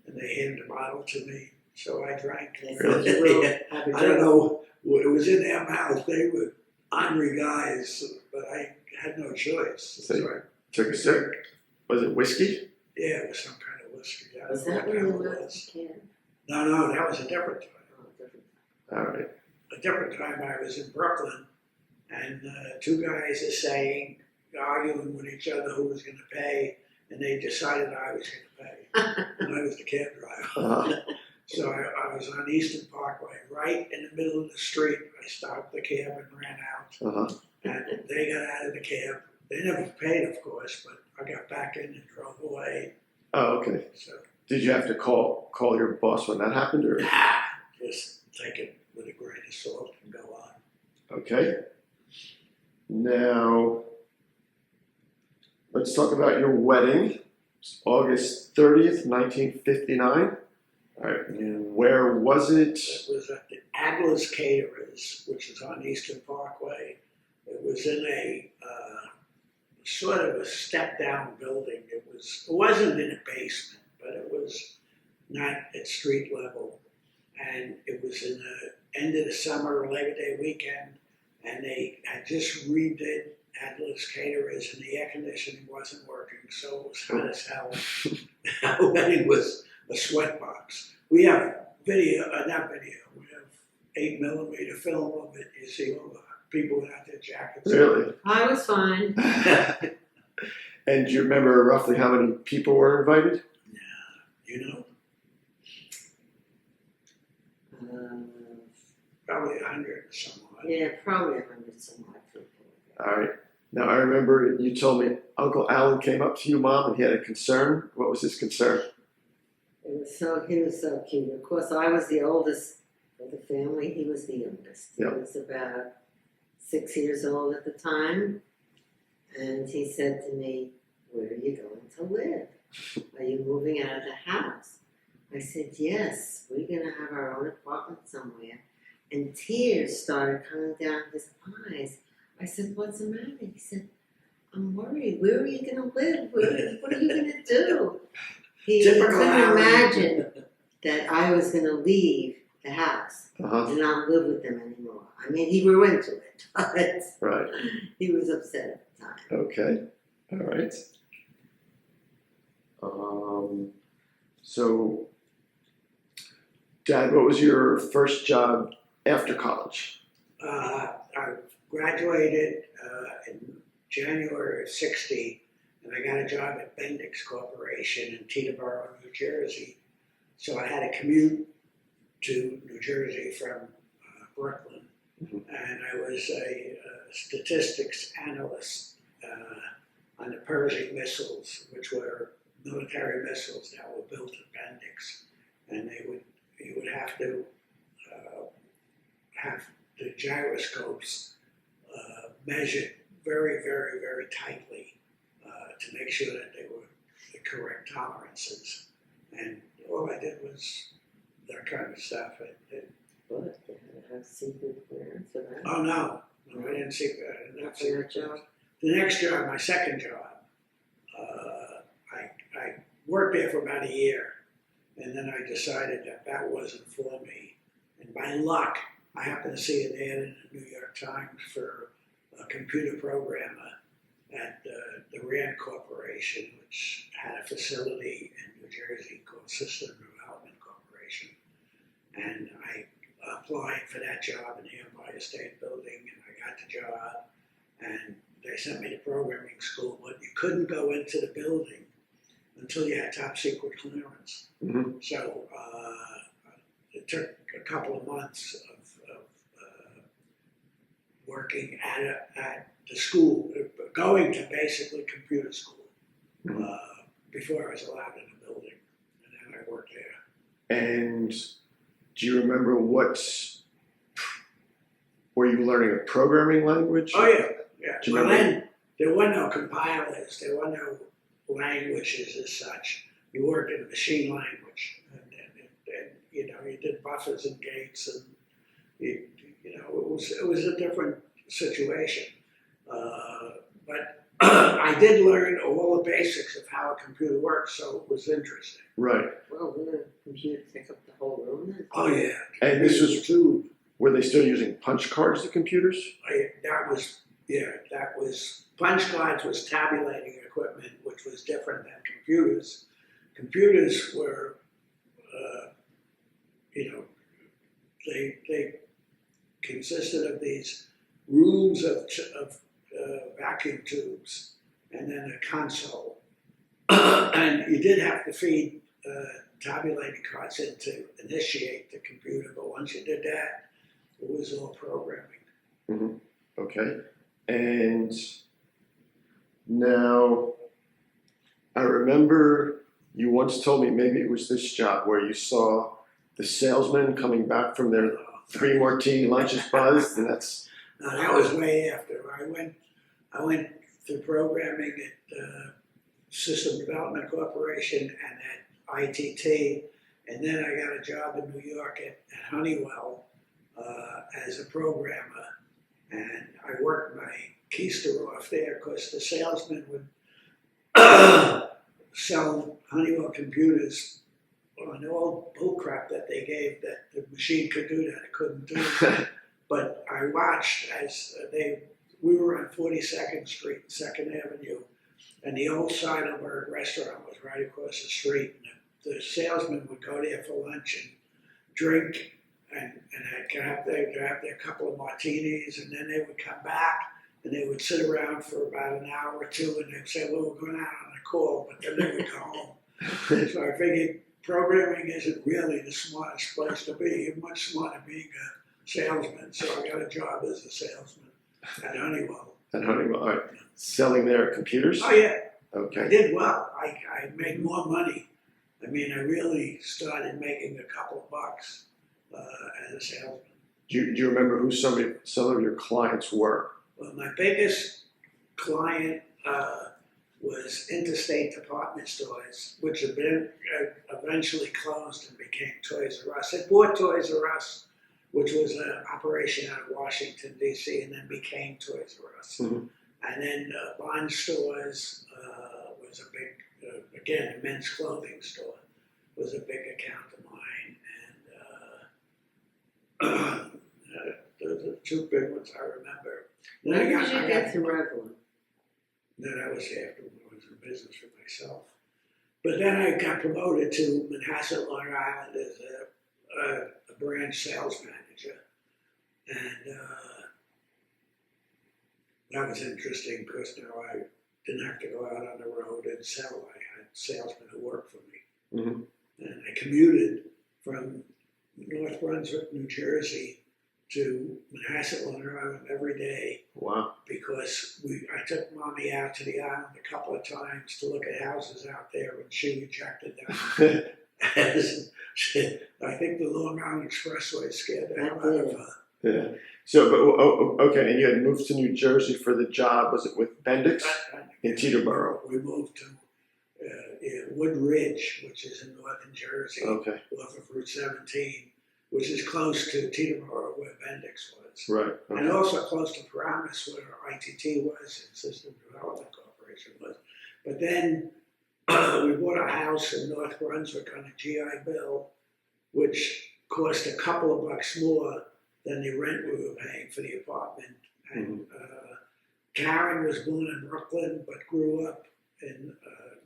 [SPEAKER 2] and they handed the bottle to me. So I drank.
[SPEAKER 3] They
[SPEAKER 1] Really?
[SPEAKER 3] said, "Well,
[SPEAKER 2] Yeah.
[SPEAKER 3] have a
[SPEAKER 2] I don't
[SPEAKER 3] drink."
[SPEAKER 2] know. It was in their mouth. They were ornery guys, but I had no choice.
[SPEAKER 1] So
[SPEAKER 2] So
[SPEAKER 1] Took a sip. Was it whiskey?
[SPEAKER 2] yeah, it was some kind of whiskey. I don't
[SPEAKER 3] Was
[SPEAKER 2] know
[SPEAKER 3] that
[SPEAKER 2] what
[SPEAKER 3] when
[SPEAKER 2] the
[SPEAKER 3] you
[SPEAKER 2] hell it
[SPEAKER 3] left
[SPEAKER 2] was.
[SPEAKER 3] the cab?
[SPEAKER 2] No, that was a different time.
[SPEAKER 3] Oh, different.
[SPEAKER 1] All right.
[SPEAKER 2] A different time I was in Brooklyn, and two guys are arguing with each other who was going to pay, and they decided I was going to pay, and I was the cab driver. So I was on Eastern Parkway, right in the middle of the street. I stopped the cab and ran out, and they got out of the cab. They never paid, of course, but I got back in and drove away.
[SPEAKER 1] Oh, okay.
[SPEAKER 2] So
[SPEAKER 1] Did you have to call your boss when that happened, or?
[SPEAKER 2] just take it with a grain of salt and go on.
[SPEAKER 1] Okay. Now, let's talk about your wedding. It's August 30th, 1959. All right. And where was it?
[SPEAKER 2] It was at the Adler's Caterers, which is on Eastern Parkway. It was in a sort of a step-down building. It wasn't in a basement, but it was not at street level. And it was in the end of the summer, Labor Day weekend, and they had just redid Adler's Caterers, and the air conditioning wasn't working, so it was hot as hell. Our wedding was a sweatbox. We have video, not video, we have 8mm film of it. You see all the people without their jackets.
[SPEAKER 1] Really?
[SPEAKER 3] I was fine.
[SPEAKER 1] And do you remember roughly how many people were invited?
[SPEAKER 2] You know,
[SPEAKER 3] Uh,
[SPEAKER 2] probably 100 or something.
[SPEAKER 3] yeah, probably 100 some odd people.
[SPEAKER 1] All right. Now, I remember you told me Uncle Alan came up to you, Mom, and he had a concern. What was his concern?
[SPEAKER 3] He was so cute. Of course, I was the oldest of the family. He was the youngest.
[SPEAKER 1] Yep.
[SPEAKER 3] He was about 6 years old at the time. And he said to me, "Where are you going to live? Are you moving out of the house?" I said, "Yes, we're going to have our own apartment somewhere." And tears started coming down his eyes. I said, "What's the matter?" He said, "I'm worried. Where are you going to live? What are you going to do?" He
[SPEAKER 2] Typical
[SPEAKER 3] couldn't
[SPEAKER 2] Alan.
[SPEAKER 3] imagine that I was going to leave the house
[SPEAKER 1] Uh-huh.
[SPEAKER 3] and not live with them anymore. I mean, he grew into it, but
[SPEAKER 1] Right.
[SPEAKER 3] he was upset at the time.
[SPEAKER 1] Okay. All right. So, Dad, what was your first job after college?
[SPEAKER 2] I graduated in January of '60, and I got a job at Bendix Corporation in Teterboro, New Jersey. So I had to commute to New Jersey from Brooklyn, and I was a statistics analyst on the Pershing missiles, which were military missiles that were built at Bendix, and you would have to have the gyroscopes measured very, very, very tightly to make sure that they were the correct tolerances. And all I did was that kind of stuff.
[SPEAKER 3] But they had to have secret clearance for that.
[SPEAKER 2] Oh no, I didn't see
[SPEAKER 3] After that job?
[SPEAKER 2] the next job, my second job, I worked there for about a year, and then I decided that wasn't for me. And by luck, I happened to see an ad in the New York Times for a computer programmer at the Rand Corporation, which had a facility in New Jersey called System Development Corporation. And I applied for that job in the Empire State Building, and I got the job. And they sent me to programming school, but you couldn't go into the building until you had top secret clearance.
[SPEAKER 1] Mm-hmm.
[SPEAKER 2] So it took a couple of months of working at the school, going to basically computer school before I was allowed in the building, and then I worked there.
[SPEAKER 1] And do you remember were you learning a programming language?
[SPEAKER 2] Oh yeah.
[SPEAKER 1] Do you
[SPEAKER 2] Well,
[SPEAKER 1] remember?
[SPEAKER 2] then there were no compilers, there were no languages as such. You worked in a machine language, and you know, you did buffers and gates, and you know, it was a different situation. But I did learn all the basics of how a computer works, so it was interesting.
[SPEAKER 1] Right.
[SPEAKER 3] Well, wouldn't a computer take up the whole room then?
[SPEAKER 2] Oh yeah.
[SPEAKER 1] And this was
[SPEAKER 2] too.
[SPEAKER 1] Were they still using punch cards, the computers?
[SPEAKER 2] That was punch cards was tabulating equipment, which was different than computers. Computers were, they consisted of these rooms of vacuum tubes and then a console, and you did have to feed tabulating cards in to initiate the computer. But once you did that, it was all programming.
[SPEAKER 1] Mm-hmm. Okay. And now, I remember you once told me, maybe it was this job, where you saw the salesmen coming back from their 3 martini lunches buzzed, and that's...
[SPEAKER 2] No, that was way after. I went through programming at System Development Corporation and at ITT, and then I got a job in New York at Honeywell as a programmer. And I worked my keister off there because the salesman would sell Honeywell computers on all bullcrap that they gave that the machine could do that it couldn't do. But I watched as we were on 42nd Street, 2nd Avenue, and the old Seidelberg restaurant was right across the street. And the salesman would go there for lunch and drink, and they'd have their couple of martinis, and then they would come back and they would sit around for about an hour or two, and they'd say, well, we're going out on a call, but then they would go home. So I figured programming isn't really the smartest place to be. You're much smarter being a salesman, so I got a job as a salesman at Honeywell.
[SPEAKER 1] At Honeywell, all right. Selling their computers?
[SPEAKER 2] Oh yeah,
[SPEAKER 1] Okay.
[SPEAKER 2] I did well. I made more money. I mean, I really started making a couple of bucks as a salesman.
[SPEAKER 1] Do you remember who some of your clients were?
[SPEAKER 2] Well, my biggest client was Interstate Department Stores, which have been eventually closed and became Toys R Us. It bought Toys R Us, which was an operation out of Washington, D.C., and then became Toys R Us.
[SPEAKER 1] Mm-hmm.
[SPEAKER 2] And then Bond Stores was a big, again, a men's clothing store, was a big account of mine. And those are 2 big ones I remember. Then
[SPEAKER 3] When did you get to Revlon?
[SPEAKER 2] Then I was after I was in business for myself. But then I got promoted to Manhasset, Long Island as a branch sales manager. And that was interesting because now I didn't have to go out on the road and sell. I had salesmen who worked for me.
[SPEAKER 1] Mm-hmm.
[SPEAKER 2] And I commuted from North Brunswick, New Jersey to Manhasset, Long Island every day.
[SPEAKER 1] Wow.
[SPEAKER 2] Because I took Mommy out to the island a couple of times to look at houses out there, and she rejected them. I think the Long Island Expressway scared the hell out of her.
[SPEAKER 1] Yeah. So, but okay, and you had moved to New Jersey for the job. Was it with Bendix in Teterboro?
[SPEAKER 2] We moved to Wood Ridge, which is in northern Jersey,
[SPEAKER 1] Okay.
[SPEAKER 2] off of Route 17. which is close to Teterboro where Bendix was.
[SPEAKER 1] Right.
[SPEAKER 2] And also close to Paramus where ITT was and System Development Corporation was. But then we bought a house in North Brunswick on a GI Bill, which cost a couple of bucks more than the rent we were paying for the apartment. And Karen was born in Brooklyn, but grew up in,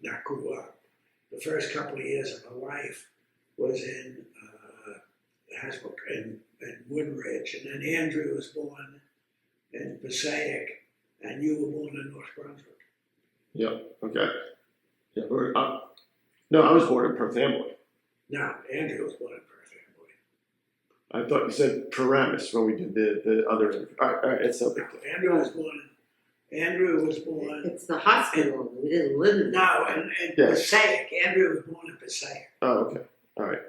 [SPEAKER 2] not grew up, the first couple of years of her life was in Hasbrook and Woodridge. And then Andrew was born in Passaic, and you were born in North Brunswick.
[SPEAKER 1] Yep. Okay. Yeah. No, I was born in Perth Amboy.
[SPEAKER 2] No, Andrew was born in Perth Amboy.
[SPEAKER 1] I thought you said Paramus when we did the other interview. All right, it's something.
[SPEAKER 2] Andrew was born.
[SPEAKER 3] It's the hospital. We didn't live in
[SPEAKER 2] No, in
[SPEAKER 1] Yes.
[SPEAKER 2] Passaic. Andrew was born in Passaic.
[SPEAKER 1] Oh, okay. All right.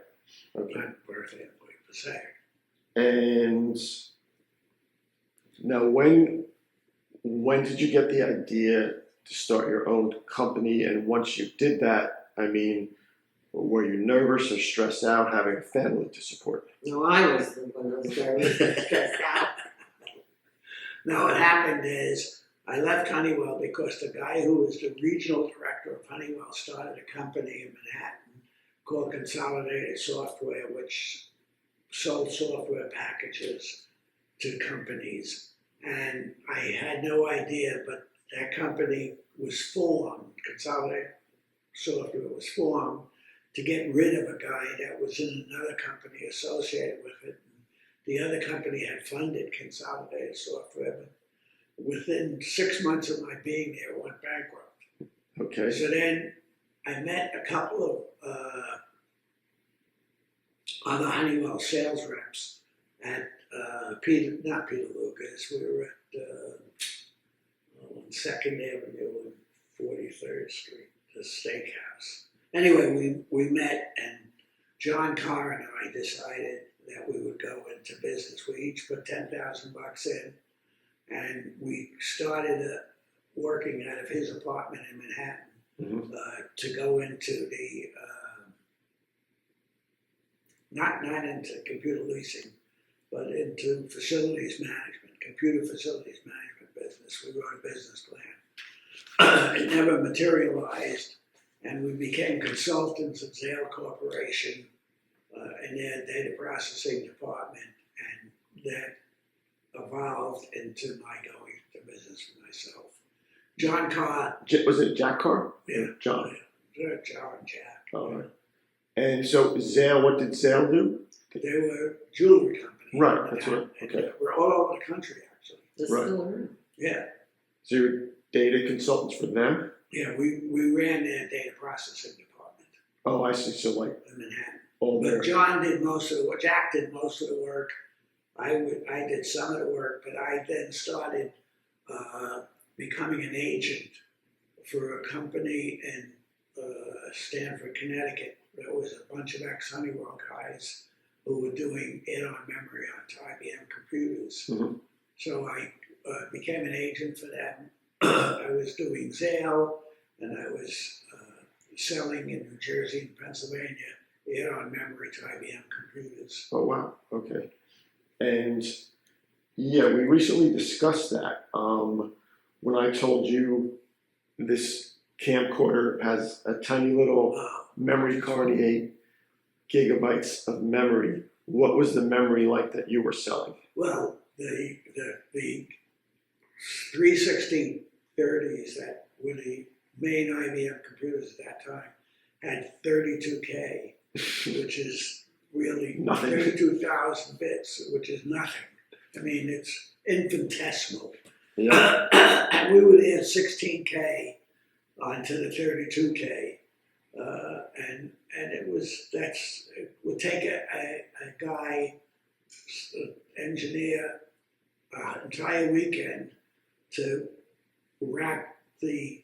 [SPEAKER 1] Okay.
[SPEAKER 2] Not Perth Amboy, Passaic.
[SPEAKER 1] And now, when did you get the idea to start your own company? And once you did that, I mean, were you nervous or stressed out having a family to support?
[SPEAKER 3] No, I was the one that was very stressed out.
[SPEAKER 2] No, what happened is I left Honeywell because the guy who was the regional director of Honeywell started a company in Manhattan called Consolidated Software, which sold software packages to companies. And I had no idea, but that company was formed, Consolidated Software was formed to get rid of a guy that was in another company associated with it. The other company had funded Consolidated Software, but within 6 months of my being there, it went bankrupt.
[SPEAKER 1] Okay.
[SPEAKER 2] So then I met a couple of other Honeywell sales reps at not Peter Lucas. We were at on 2nd Avenue and 43rd Street, the steakhouse. Anyway, we met, and John Carr and I decided that we would go into business. We each put $10,000 in, and we started working out of his apartment in Manhattan to go into the not into computer leasing, but into facilities management, computer facilities management business. We wrote a business plan. It never materialized, and we became consultants at Zale Corporation in their data processing department, and that evolved into my going to business for myself. John Carr.
[SPEAKER 1] Was it Jack Carr?
[SPEAKER 2] Yeah.
[SPEAKER 1] John.
[SPEAKER 2] Yeah, John and Jack.
[SPEAKER 1] Oh, right. And so Zale, what did Zale do?
[SPEAKER 2] They were a jewelry company.
[SPEAKER 1] Right, that's what. Okay.
[SPEAKER 2] We're all over the country, actually.
[SPEAKER 3] They're
[SPEAKER 1] Right.
[SPEAKER 3] still around.
[SPEAKER 2] Yeah.
[SPEAKER 1] So you're data consultants for them?
[SPEAKER 2] Yeah, we ran their data processing department
[SPEAKER 1] Oh, I see. So like
[SPEAKER 2] in Manhattan.
[SPEAKER 1] all
[SPEAKER 2] But
[SPEAKER 1] there.
[SPEAKER 2] John did most of the work. Jack did most of the work. I did some of the work, but I then started becoming an agent for a company in Stamford, Connecticut. There was a bunch of ex-Honeywell guys who were doing add-on memory onto IBM computers.
[SPEAKER 1] Mhm.
[SPEAKER 2] So I became an agent for them. I was doing Zale, and I was selling in New Jersey and Pennsylvania add-on memory to IBM computers.
[SPEAKER 1] Oh wow. Okay. And yeah, we recently discussed that. When I told you this camcorder has a tiny little memory card, 8 gigabytes of memory. What was the memory like that you were selling?
[SPEAKER 2] Well, the 360-30s that were the main IBM computers at that time had 32K, which is really
[SPEAKER 1] Nothing.
[SPEAKER 2] 32,000 bits, which is nothing. I mean, it's infinitessmal.
[SPEAKER 1] Yeah.
[SPEAKER 2] And we would add 16K onto the 32K, and it would take a guy, engineer, entire weekend to wrap the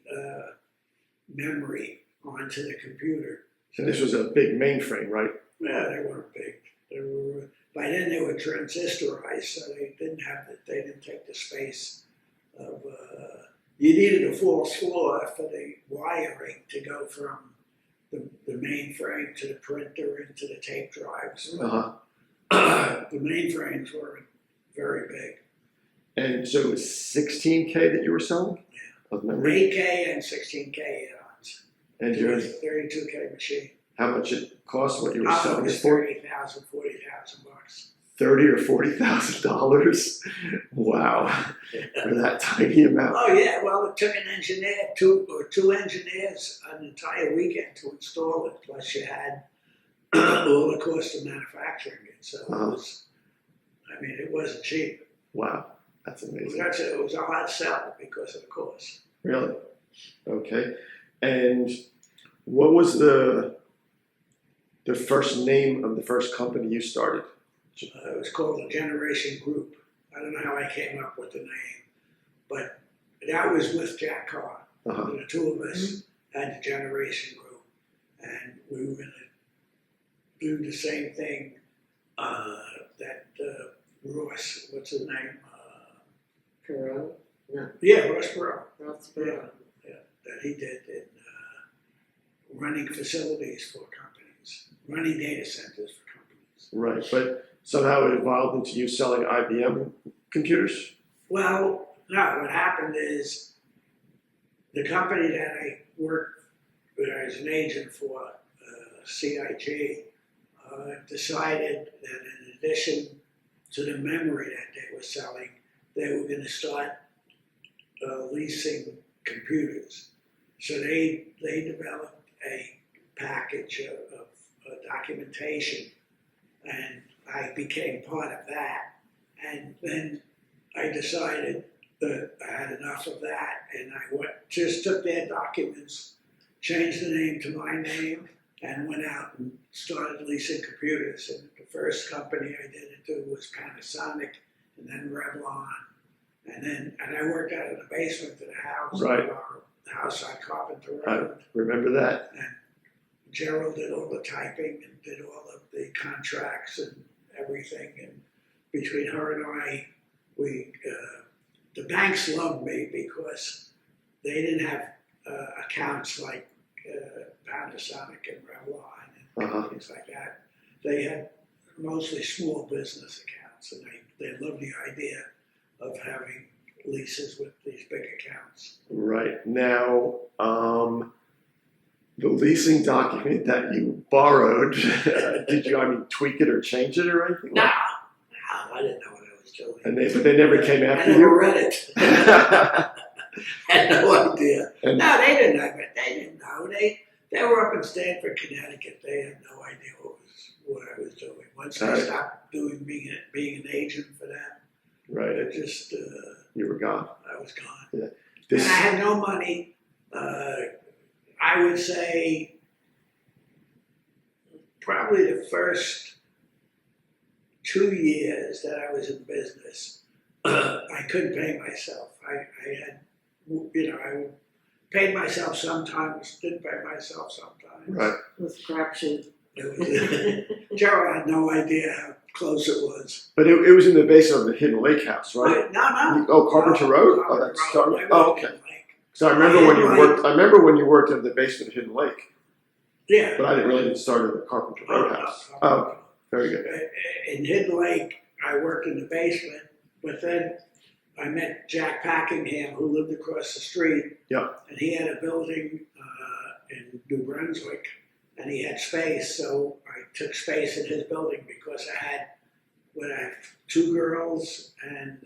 [SPEAKER 2] memory onto the computer.
[SPEAKER 1] So this was a big mainframe, right?
[SPEAKER 2] Yeah, they weren't big. They were by then they were transistorized, so they didn't take the space of. You needed a false floor for the wiring to go from the mainframe to the printer into the tape drives.
[SPEAKER 1] Uh-huh.
[SPEAKER 2] The mainframes were very big.
[SPEAKER 1] And so it was 16K that you were selling?
[SPEAKER 2] Yeah.
[SPEAKER 1] Of memory?
[SPEAKER 2] 8K and 16K add-ons.
[SPEAKER 1] And
[SPEAKER 2] It was
[SPEAKER 1] yours,
[SPEAKER 2] 32K machine.
[SPEAKER 1] how much it cost, what you were
[SPEAKER 2] It
[SPEAKER 1] selling it
[SPEAKER 2] was
[SPEAKER 1] for?
[SPEAKER 2] 30,000, 40,000 bucks.
[SPEAKER 1] $30,000 or $40,000? Wow, for that tiny amount.
[SPEAKER 2] Oh yeah, well it took an engineer, two engineers an entire weekend to install it, plus you had all the cost of manufacturing it. So it was, I mean, it wasn't cheap.
[SPEAKER 1] Wow, that's amazing.
[SPEAKER 2] It was a hard sell because of the cost.
[SPEAKER 1] Really? Okay. And what was the first name of the first company you started?
[SPEAKER 2] It was called the Generation Group. I don't know how I came up with the name, but that was with Jack Carr.
[SPEAKER 1] Uh-huh.
[SPEAKER 2] The two of us had the Generation Group, and we were going to do the same thing that Ross, what's his name?
[SPEAKER 3] Perot? No,
[SPEAKER 2] Yeah, Ross Perot.
[SPEAKER 3] Ross
[SPEAKER 2] Yeah,
[SPEAKER 3] Perot.
[SPEAKER 2] yeah, that he did in running facilities for companies, running data centers for companies.
[SPEAKER 1] Right, but somehow it evolved into you selling IBM computers?
[SPEAKER 2] Well, no, what happened is the company that I worked as an agent for, CIG, decided that in addition to the memory that they were selling, they were going to start leasing computers. So they developed a package of documentation, and I became part of that. And then I decided that I had enough of that, and I just took their documents, changed the name to my name, and went out and started leasing computers. And the first company I did it to was Panasonic, and then Revlon, and I worked out in the basement of the house,
[SPEAKER 1] Right.
[SPEAKER 2] our house on Carpenter
[SPEAKER 1] I
[SPEAKER 2] Road.
[SPEAKER 1] remember that.
[SPEAKER 2] And Gerald did all the typing and did all of the contracts and everything. And between her and I, the banks loved me because they didn't have accounts like Panasonic and Revlon and things like that. They had mostly small business accounts, and they loved the idea of having leases with these big accounts.
[SPEAKER 1] Right. Now, the leasing document that you borrowed, did you, tweak it or change it or anything?
[SPEAKER 2] No, I didn't know what I was doing.
[SPEAKER 1] But they never came
[SPEAKER 2] I
[SPEAKER 1] after
[SPEAKER 2] never
[SPEAKER 1] you?
[SPEAKER 2] read it. Had no idea.
[SPEAKER 1] And-
[SPEAKER 2] No, they didn't have it. They didn't know. They were up in Stamford, Connecticut. They had no idea what I was doing. Once I stopped being an agent for them,
[SPEAKER 1] Right.
[SPEAKER 2] it just
[SPEAKER 1] You were gone.
[SPEAKER 2] I was gone.
[SPEAKER 1] Yeah.
[SPEAKER 2] And I had no money. I would say probably the first 2 years that I was in business, I couldn't pay myself. I had, I paid myself sometimes, didn't pay myself sometimes.
[SPEAKER 1] Right.
[SPEAKER 3] It was corruption.
[SPEAKER 2] Gerald had no idea how close it was.
[SPEAKER 1] But it was in the basement of the Hidden Lake house, right?
[SPEAKER 2] No.
[SPEAKER 1] Oh, Carpenter Road? Oh, that's
[SPEAKER 2] Carpenter
[SPEAKER 1] started.
[SPEAKER 2] Road.
[SPEAKER 1] Oh, okay. So I remember when you worked. I remember when you worked in the basement of Hidden Lake,
[SPEAKER 2] Yeah.
[SPEAKER 1] but I didn't really start at the Carpenter Road house. Oh, okay. Very good.
[SPEAKER 2] In Hidden Lake, I worked in the basement, but then I met Jack Packingham, who lived across the street.
[SPEAKER 1] Yeah.
[SPEAKER 2] And he had a building in New Brunswick, and he had space, so I took space in his building because I had 2 girls and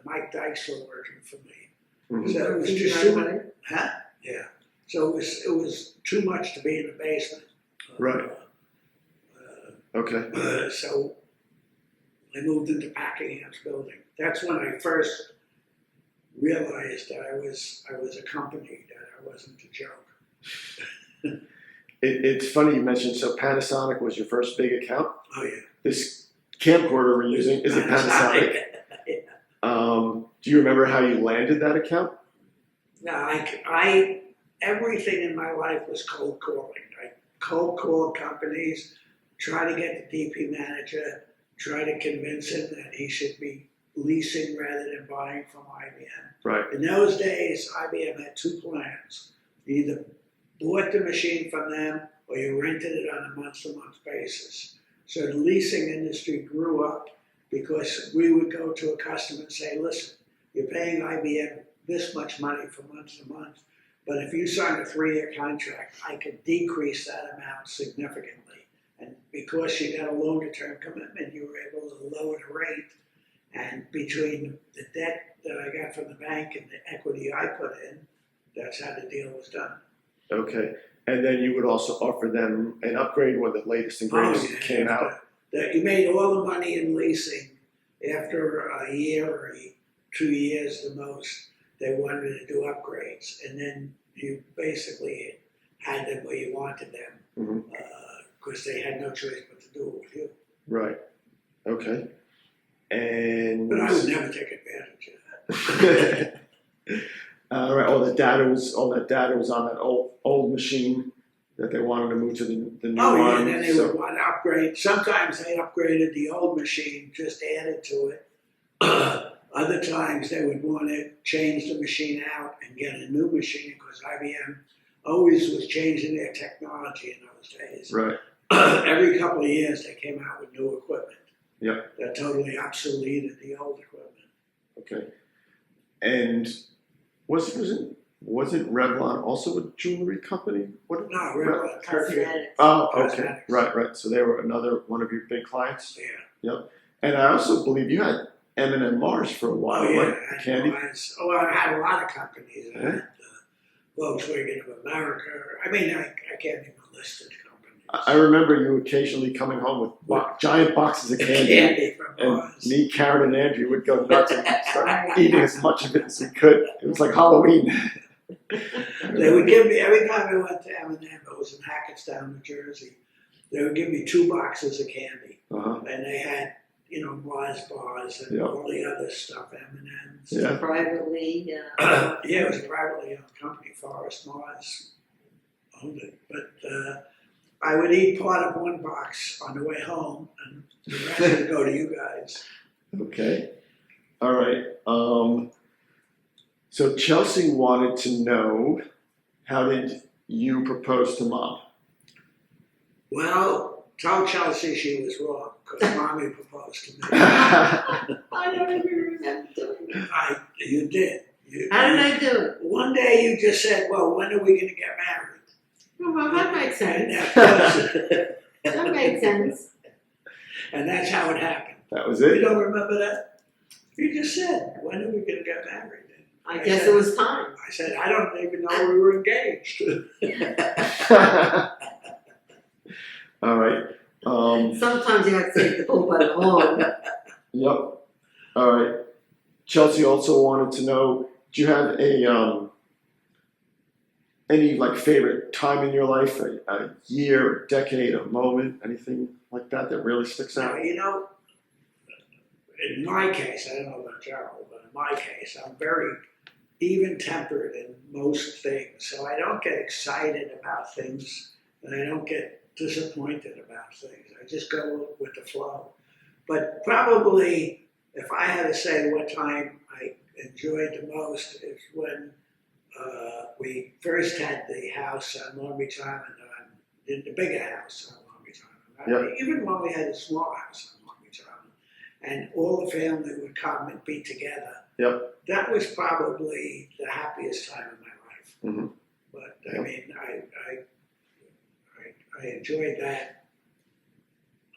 [SPEAKER 2] Mike Deixler working for me.
[SPEAKER 1] Mhm.
[SPEAKER 2] So it was
[SPEAKER 3] Did you
[SPEAKER 2] just
[SPEAKER 3] know
[SPEAKER 2] too
[SPEAKER 3] about
[SPEAKER 2] much.
[SPEAKER 3] it?
[SPEAKER 2] Huh? Yeah. So it was too much to be in the basement.
[SPEAKER 1] Right. Okay.
[SPEAKER 2] So I moved into Packingham's building. That's when I first realized that I was a company, that I wasn't a joke.
[SPEAKER 1] It's funny you mentioned. So Panasonic was your first big account.
[SPEAKER 2] Oh yeah.
[SPEAKER 1] This camcorder we're using is it Panasonic? Do you remember how you landed that account?
[SPEAKER 2] No, I everything in my life was cold calling. I cold called companies, try to get the DP manager, try to convince him that he should be leasing rather than buying from IBM.
[SPEAKER 1] Right.
[SPEAKER 2] In those days, IBM had 2 plans. You either bought the machine from them or you rented it on a month-to-month basis. So the leasing industry grew up because we would go to a customer and say, listen, you're paying IBM this much money from month to month, but if you sign a 3-year contract, I could decrease that amount significantly. And because you got a longer term commitment, you were able to lower the rate. And between the debt that I got from the bank and the equity I put in, that's how the deal was done.
[SPEAKER 1] Okay. And then you would also offer them an upgrade when the latest and greatest came out.
[SPEAKER 2] You made all the money in leasing after a year or 2 years the most. They wanted to do upgrades, and then you basically had them where you wanted them because they had no choice but to do it with you.
[SPEAKER 1] Right. Okay. And
[SPEAKER 2] But I would never take advantage of that.
[SPEAKER 1] All right. All that data was on that old machine that they wanted to move to the new one.
[SPEAKER 2] Oh yeah, and then they would want to upgrade. Sometimes they upgraded the old machine, just added to it. Other times they would want to change the machine out and get a new machine because IBM always was changing their technology in those days.
[SPEAKER 1] Right.
[SPEAKER 2] Every couple of years they came out with new equipment.
[SPEAKER 1] Yep.
[SPEAKER 2] That totally obsoleted the old equipment.
[SPEAKER 1] Okay. And was it Revlon also a jewelry company? What?
[SPEAKER 2] No, Revlon perfume.
[SPEAKER 3] Cosmetics.
[SPEAKER 1] Oh, okay.
[SPEAKER 2] Cosmetics.
[SPEAKER 1] Right. So they were another one of your big clients.
[SPEAKER 2] Yeah.
[SPEAKER 1] Yep. And I also believe you had M&M Mars for a while,
[SPEAKER 2] Oh yeah,
[SPEAKER 1] right?
[SPEAKER 2] I had
[SPEAKER 1] Candy.
[SPEAKER 2] Mars. Oh, I had a lot of companies. I
[SPEAKER 1] Yeah.
[SPEAKER 2] had Volkswagen of America. I mean, I can't even list the companies.
[SPEAKER 1] I remember you occasionally coming home with giant boxes of candy.
[SPEAKER 2] from
[SPEAKER 1] And
[SPEAKER 2] Mars.
[SPEAKER 1] me, Karen, and Andrew would go nuts and start eating as much of it as we could. It was like Halloween.
[SPEAKER 2] They would give me, every time I went to M&M, it was in Hackettstown, New Jersey, they would give me 2 boxes of candy.
[SPEAKER 1] Uh-huh.
[SPEAKER 2] And they had, Mars bars and
[SPEAKER 1] Yeah.
[SPEAKER 2] all the other stuff, M&Ms.
[SPEAKER 1] Yeah.
[SPEAKER 3] Privately,
[SPEAKER 2] Yeah, it was a privately owned company, Forest Mars owned it. But I would eat part of one box on the way home, and the rest would go to you guys.
[SPEAKER 1] Okay. All right. So Chelsea wanted to know, how did you propose to Mom?
[SPEAKER 2] Well, tell Chelsea she was wrong, because Mommy proposed to me.
[SPEAKER 3] I don't even remember doing it.
[SPEAKER 2] You did.
[SPEAKER 3] How did I do it?
[SPEAKER 2] One day you just said, well, when are we going to get married?
[SPEAKER 3] Well, that makes
[SPEAKER 2] And
[SPEAKER 3] sense.
[SPEAKER 2] that
[SPEAKER 3] That made sense.
[SPEAKER 2] and that's how it happened.
[SPEAKER 1] That was
[SPEAKER 2] You
[SPEAKER 1] it?
[SPEAKER 2] don't remember that? You just said, when are we going to get married?
[SPEAKER 3] I guess it was time.
[SPEAKER 2] I said, I don't even know we were engaged.
[SPEAKER 1] All right.
[SPEAKER 3] Sometimes you have to take the bull by the horn.
[SPEAKER 1] Yep. All right. Chelsea also wanted to know, do you have any favorite time in your life, a year, a decade, a moment, anything like that really sticks
[SPEAKER 2] Now,
[SPEAKER 1] out?
[SPEAKER 2] in my case, I don't know about Gerald, but in my case, I'm very even-tempered in most things. So I don't get excited about things, and I don't get disappointed about things. I just go with the flow. But probably, if I had to say what time I enjoyed the most, is when we first had the house on Long Beach Island, the bigger house on Long Beach Island.
[SPEAKER 1] Yep.
[SPEAKER 2] Even when we had a small house on Long Beach Island, and all the family would come and be together.
[SPEAKER 1] Yep.
[SPEAKER 2] That was probably the happiest time of my life.
[SPEAKER 1] Mhm.
[SPEAKER 2] But
[SPEAKER 1] Yep.
[SPEAKER 2] I mean, I enjoyed that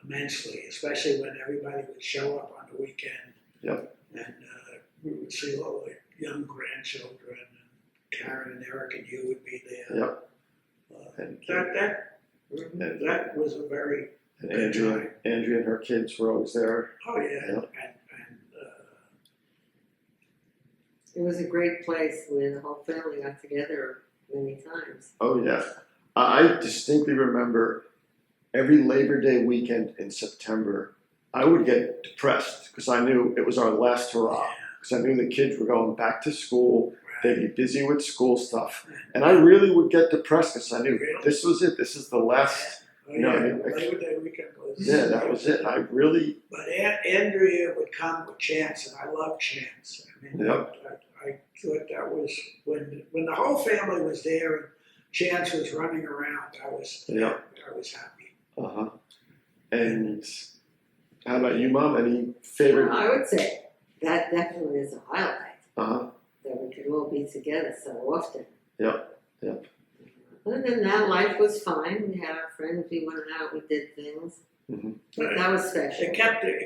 [SPEAKER 2] immensely, especially when everybody would show up on the weekend.
[SPEAKER 1] Yep.
[SPEAKER 2] And we would see all the young grandchildren, and Karen and Eric and you would be there.
[SPEAKER 1] Yep. And
[SPEAKER 2] That was a very
[SPEAKER 1] Andrea and her kids were always there.
[SPEAKER 2] oh yeah,
[SPEAKER 1] Yep.
[SPEAKER 2] and
[SPEAKER 3] It was a great place where the whole family got together many times.
[SPEAKER 1] Oh yeah. I distinctly remember every Labor Day weekend in September, I would get depressed because I knew it was our last hurrah. Because I knew the kids were going back to school. They'd be busy with school stuff. And I really would get depressed because I knew this was it. This is the last.
[SPEAKER 2] Labor Day weekend was.
[SPEAKER 1] Yeah, that was it. I really.
[SPEAKER 2] But Andrea would come with Chance, and I love Chance. I mean,
[SPEAKER 1] Yep.
[SPEAKER 2] I thought that was when the whole family was there and Chance was running around. I was
[SPEAKER 1] Yep.
[SPEAKER 2] I was happy.
[SPEAKER 1] Uh-huh. And how about you, Mom? Any favorite?
[SPEAKER 3] I would say that definitely is a highlight.
[SPEAKER 1] Uh-huh.
[SPEAKER 3] That we could all be together so often.
[SPEAKER 1] Yep.
[SPEAKER 3] Other than that, life was fine. We had our friends, we went out, we did things.
[SPEAKER 1] Mm-hmm.
[SPEAKER 3] But that was special.
[SPEAKER 2] It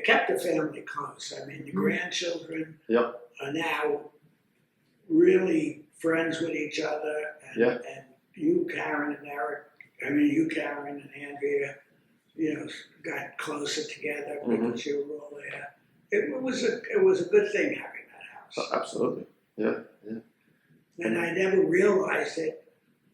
[SPEAKER 2] kept the family close. I mean, the grandchildren are now really friends with each other. And you, Karen and Eric, you, Karen and Andrea, got closer together because you were all there. It was a good thing having that house.
[SPEAKER 1] Oh, absolutely. Yeah.
[SPEAKER 2] And I never realized it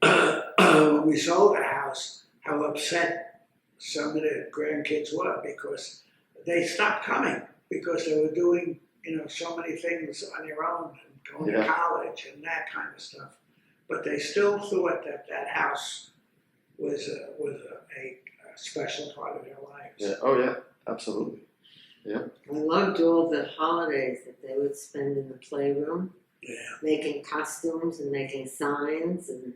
[SPEAKER 2] when we sold the house, how upset some of the grandkids were because they stopped coming because they were doing, so many things on their own and going to college and that kind of stuff. But they still thought that house was a special part of their lives.
[SPEAKER 1] Yeah. Oh, yeah. Absolutely. Yeah.
[SPEAKER 3] I loved all the holidays that they would spend in the playroom.
[SPEAKER 2] Yeah.
[SPEAKER 3] Making costumes and making signs and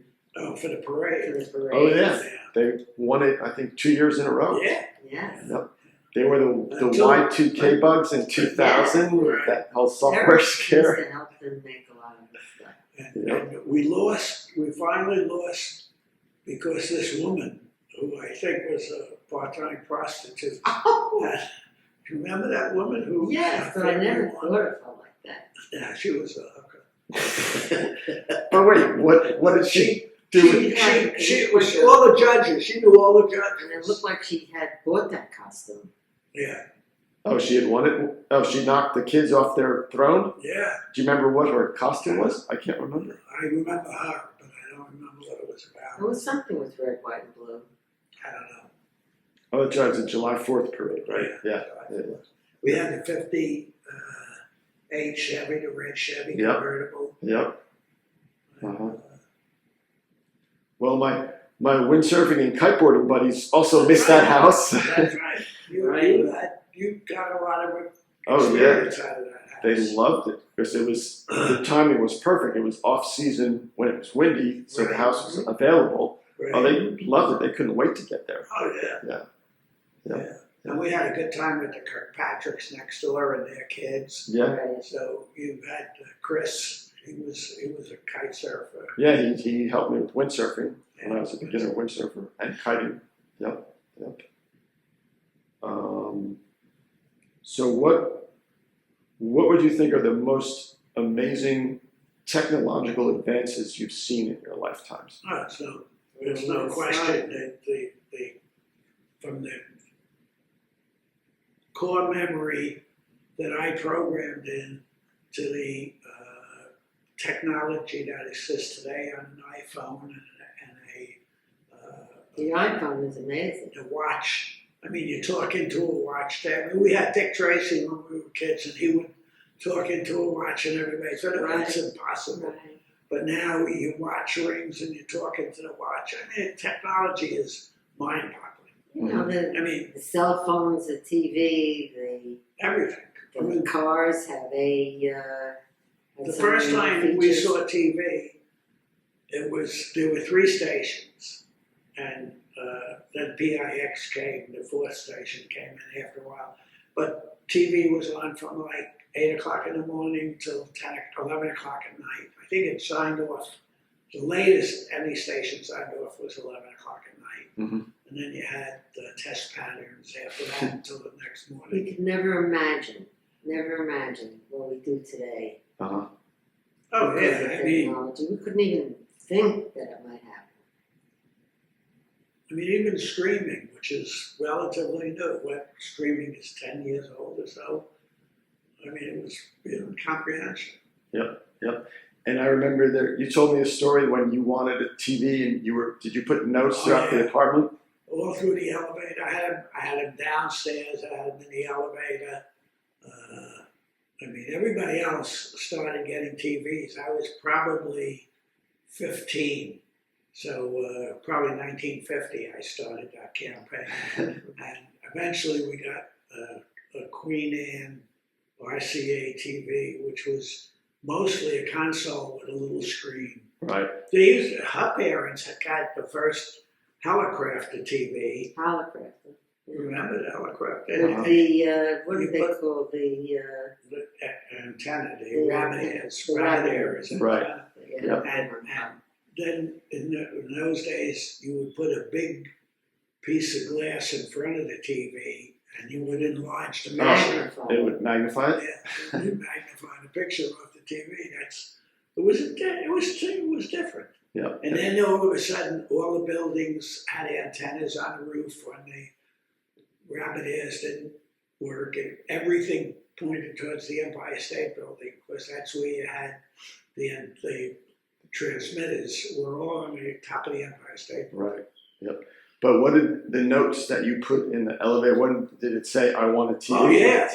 [SPEAKER 2] for the parade.
[SPEAKER 1] Oh, yeah. They won it, I think, 2 years in a row.
[SPEAKER 2] Yeah.
[SPEAKER 3] Yes.
[SPEAKER 1] Yep. They were the Y2K bugs in 2000, that whole software scare.
[SPEAKER 3] Used to help them make a lot of this stuff.
[SPEAKER 2] And we finally lost because this woman, who I think was a part-time prostitute, do you remember that woman who?
[SPEAKER 3] Yes, but I never thought of her like that.
[SPEAKER 2] Yeah, she was a hooker.
[SPEAKER 1] But wait, what did she do?
[SPEAKER 2] She was all the judges. She knew all the judges.
[SPEAKER 3] And it looked like she had bought that costume.
[SPEAKER 2] Yeah.
[SPEAKER 1] Oh, she had won it? Oh, she knocked the kids off their throne?
[SPEAKER 2] Yeah.
[SPEAKER 1] Do you remember what her costume was? I can't remember.
[SPEAKER 2] I remember her, but I don't remember what it was about.
[SPEAKER 3] It was something with red, white, and blue.
[SPEAKER 2] I don't know.
[SPEAKER 1] Oh, that's right. It's a July 4th parade, right? Yeah.
[SPEAKER 2] We had the 58 Chevy, the red Chevy convertible.
[SPEAKER 1] Yep. Well, my windsurfing and kiteboarding buddies also missed that house.
[SPEAKER 2] That's right. You got a lot of experience out of that house.
[SPEAKER 1] They loved it because the timing was perfect. It was off season when it was windy, so the house was available.
[SPEAKER 2] Right.
[SPEAKER 1] Oh, they loved it. They couldn't wait to get there.
[SPEAKER 2] Oh, yeah. And we had a good time with the Kirkpatricks next door and their kids.
[SPEAKER 1] Yeah.
[SPEAKER 3] Right.
[SPEAKER 2] So you had Chris. He was a kite surfer.
[SPEAKER 1] Yeah, he helped me with windsurfing when I was a beginner windsurfer and kiting. Yep. So what would you think are the most amazing technological advances you've seen in your lifetimes?
[SPEAKER 2] Oh, so there's no question that from the core memory that I programmed in to the technology that exists today on an iPhone and
[SPEAKER 3] The iPhone is amazing.
[SPEAKER 2] a watch. I mean, you talk into a watch. We had Dick Tracy when we were kids, and he would talk into a watch, and everybody said, it's impossible.
[SPEAKER 3] Right.
[SPEAKER 2] But now your watch rings and you talk into the watch. I mean, technology is mind-boggling.
[SPEAKER 3] The cell phones, the TV,
[SPEAKER 2] Everything.
[SPEAKER 3] the cars have
[SPEAKER 2] The first time we saw TV, there were 3 stations, and then PIX came, the 4th station came in after a while. But TV was on from like 8 o'clock in the morning till 11 o'clock at night. I think it signed off. The latest any station signed off was 11 o'clock at night.
[SPEAKER 1] Mm-hmm.
[SPEAKER 2] And then you had the test patterns after that until the next
[SPEAKER 3] We
[SPEAKER 2] morning.
[SPEAKER 3] could never imagine what we do today.
[SPEAKER 1] Uh-huh.
[SPEAKER 2] Oh,
[SPEAKER 3] Because of
[SPEAKER 2] yeah. I mean,
[SPEAKER 3] technology. We couldn't even think that it might happen.
[SPEAKER 2] even streaming, which is relatively new. Streaming is 10 years old or so. I mean, it was beyond comprehension.
[SPEAKER 1] Yep. And I remember you told me a story when you wanted a TV and did you put notes throughout the apartment?
[SPEAKER 2] All through the elevator. I had him downstairs. I had him in the elevator. Everybody else started getting TVs. I was probably 15. So probably 1950 I started that campaign. And eventually we got a Queen Anne RCA TV, which was mostly a console with a little screen.
[SPEAKER 1] Right.
[SPEAKER 2] Her parents had got the first Helicrafter TV.
[SPEAKER 3] Holocraft.
[SPEAKER 2] remember the helicopter?
[SPEAKER 3] With the, what do they call
[SPEAKER 2] The antenna, the
[SPEAKER 3] Yeah.
[SPEAKER 2] rabbit ears,
[SPEAKER 3] The
[SPEAKER 2] rabbit
[SPEAKER 3] rabbit
[SPEAKER 2] ears.
[SPEAKER 1] Right.
[SPEAKER 3] yeah.
[SPEAKER 2] And then in those days, you would put a big piece of glass in front of the TV, and you would enlarge the picture.
[SPEAKER 3] Magnify.
[SPEAKER 1] It would magnify it.
[SPEAKER 2] Yeah, you magnify the picture off the TV. It was different.
[SPEAKER 1] Yeah.
[SPEAKER 2] And then all of a sudden, all the buildings had antennas on the roof when the rabbit ears didn't work, and everything pointed towards the Empire State Building because that's where you had the transmitters were all on the top of the Empire State Building.
[SPEAKER 1] Right. Yep. But what did the notes that you put in the elevator? What did it say? I want a TV.
[SPEAKER 2] Oh yeah,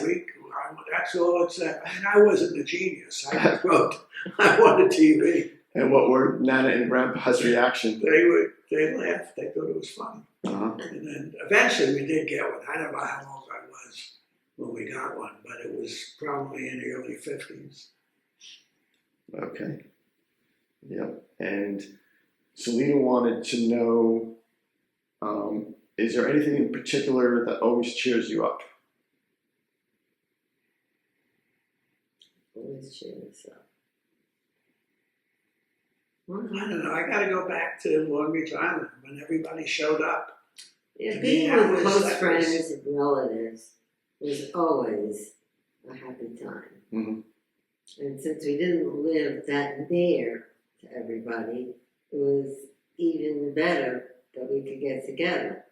[SPEAKER 2] that's all it said. I mean, I wasn't a genius. I just wrote, "I want a TV."
[SPEAKER 1] And what were Nana and Grandpa's reaction?
[SPEAKER 2] They laughed. They thought it was funny.
[SPEAKER 1] Uh-huh.
[SPEAKER 2] And then eventually we did get one. I don't know how old I was when we got one, but it was probably in the early 50s.
[SPEAKER 1] Okay. Yep. And Selena wanted to know, is there anything in particular that always cheers you up?
[SPEAKER 3] Always cheers up.
[SPEAKER 2] I don't know. I got to go back to Long Beach Island when everybody showed up.
[SPEAKER 3] Yeah,
[SPEAKER 2] To
[SPEAKER 3] being
[SPEAKER 2] me, that
[SPEAKER 3] with
[SPEAKER 2] was-
[SPEAKER 3] close
[SPEAKER 2] that
[SPEAKER 3] friends
[SPEAKER 2] was-
[SPEAKER 3] and relatives was always a happy time.
[SPEAKER 1] Mm-hmm.
[SPEAKER 3] And since we didn't live that near to everybody, it was even better that we could get together.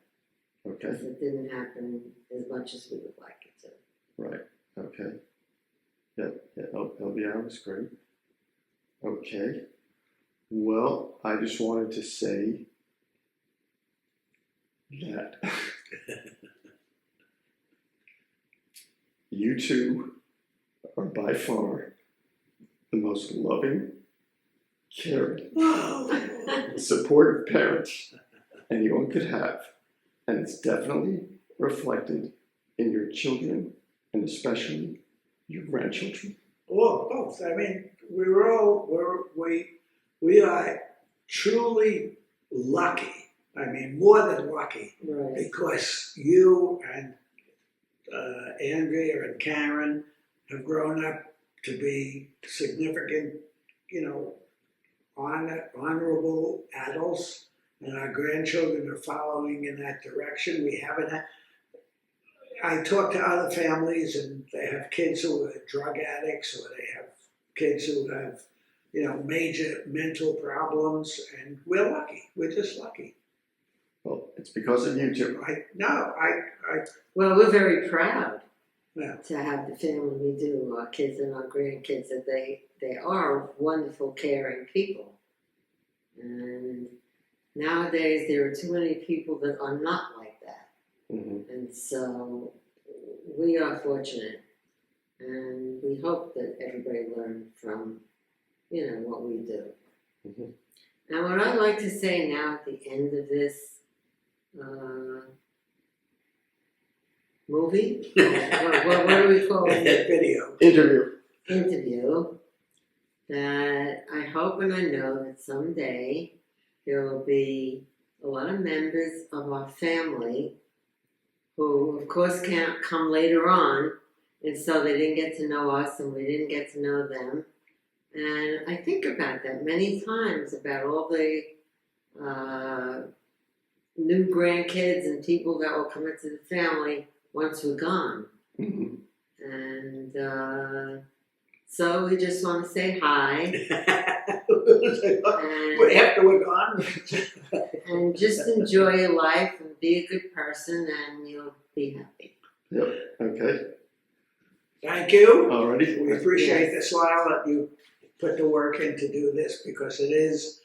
[SPEAKER 1] Okay.
[SPEAKER 3] Because it didn't happen as much as we would like it to.
[SPEAKER 1] Right. Okay. Yep. Yeah. LBI was great. Okay. Well, I just wanted to say that you two are by far the most loving, caring, supportive parents anyone could have. And it's definitely reflected in your children and especially your grandchildren.
[SPEAKER 2] Well, both. I mean, we are truly lucky. I mean, more than lucky,
[SPEAKER 3] Right.
[SPEAKER 2] because you and Andrea and Karen have grown up to be significant, honorable adults, and our grandchildren are following in that direction. We haven't had. I talk to other families, and they have kids who are drug addicts, or they have kids who have, major mental problems, and we're lucky. We're just lucky.
[SPEAKER 1] Well, it's because of you two.
[SPEAKER 3] Well, we're very proud
[SPEAKER 2] Yeah.
[SPEAKER 3] to have the family we do, our kids and our grandkids, that they are wonderful, caring people. And nowadays there are too many people that are not like that.
[SPEAKER 1] Mm-hmm.
[SPEAKER 3] And so we are fortunate, and we hope that everybody learn from, what we do.
[SPEAKER 1] Mm-hmm.
[SPEAKER 3] And what I'd like to say now at the end of this movie, what do we call it?
[SPEAKER 2] Video.
[SPEAKER 3] Interview, that I hope and I know that someday there will be a lot of members of our family who, of course, can't come later on, and so they didn't get to know us and we didn't get to know them. And I think about that many times, about all the new grandkids and people that will come into the family once we're gone.
[SPEAKER 1] Mm-hmm.
[SPEAKER 3] And so we just want to say hi.
[SPEAKER 2] After we're gone.
[SPEAKER 3] And just enjoy your life and be a good person, and you'll be happy.
[SPEAKER 1] Yep. Okay.
[SPEAKER 2] Thank you.
[SPEAKER 1] Alrighty.
[SPEAKER 2] We appreciate
[SPEAKER 3] Yes.
[SPEAKER 2] the smile that you put the work in to do this, because it is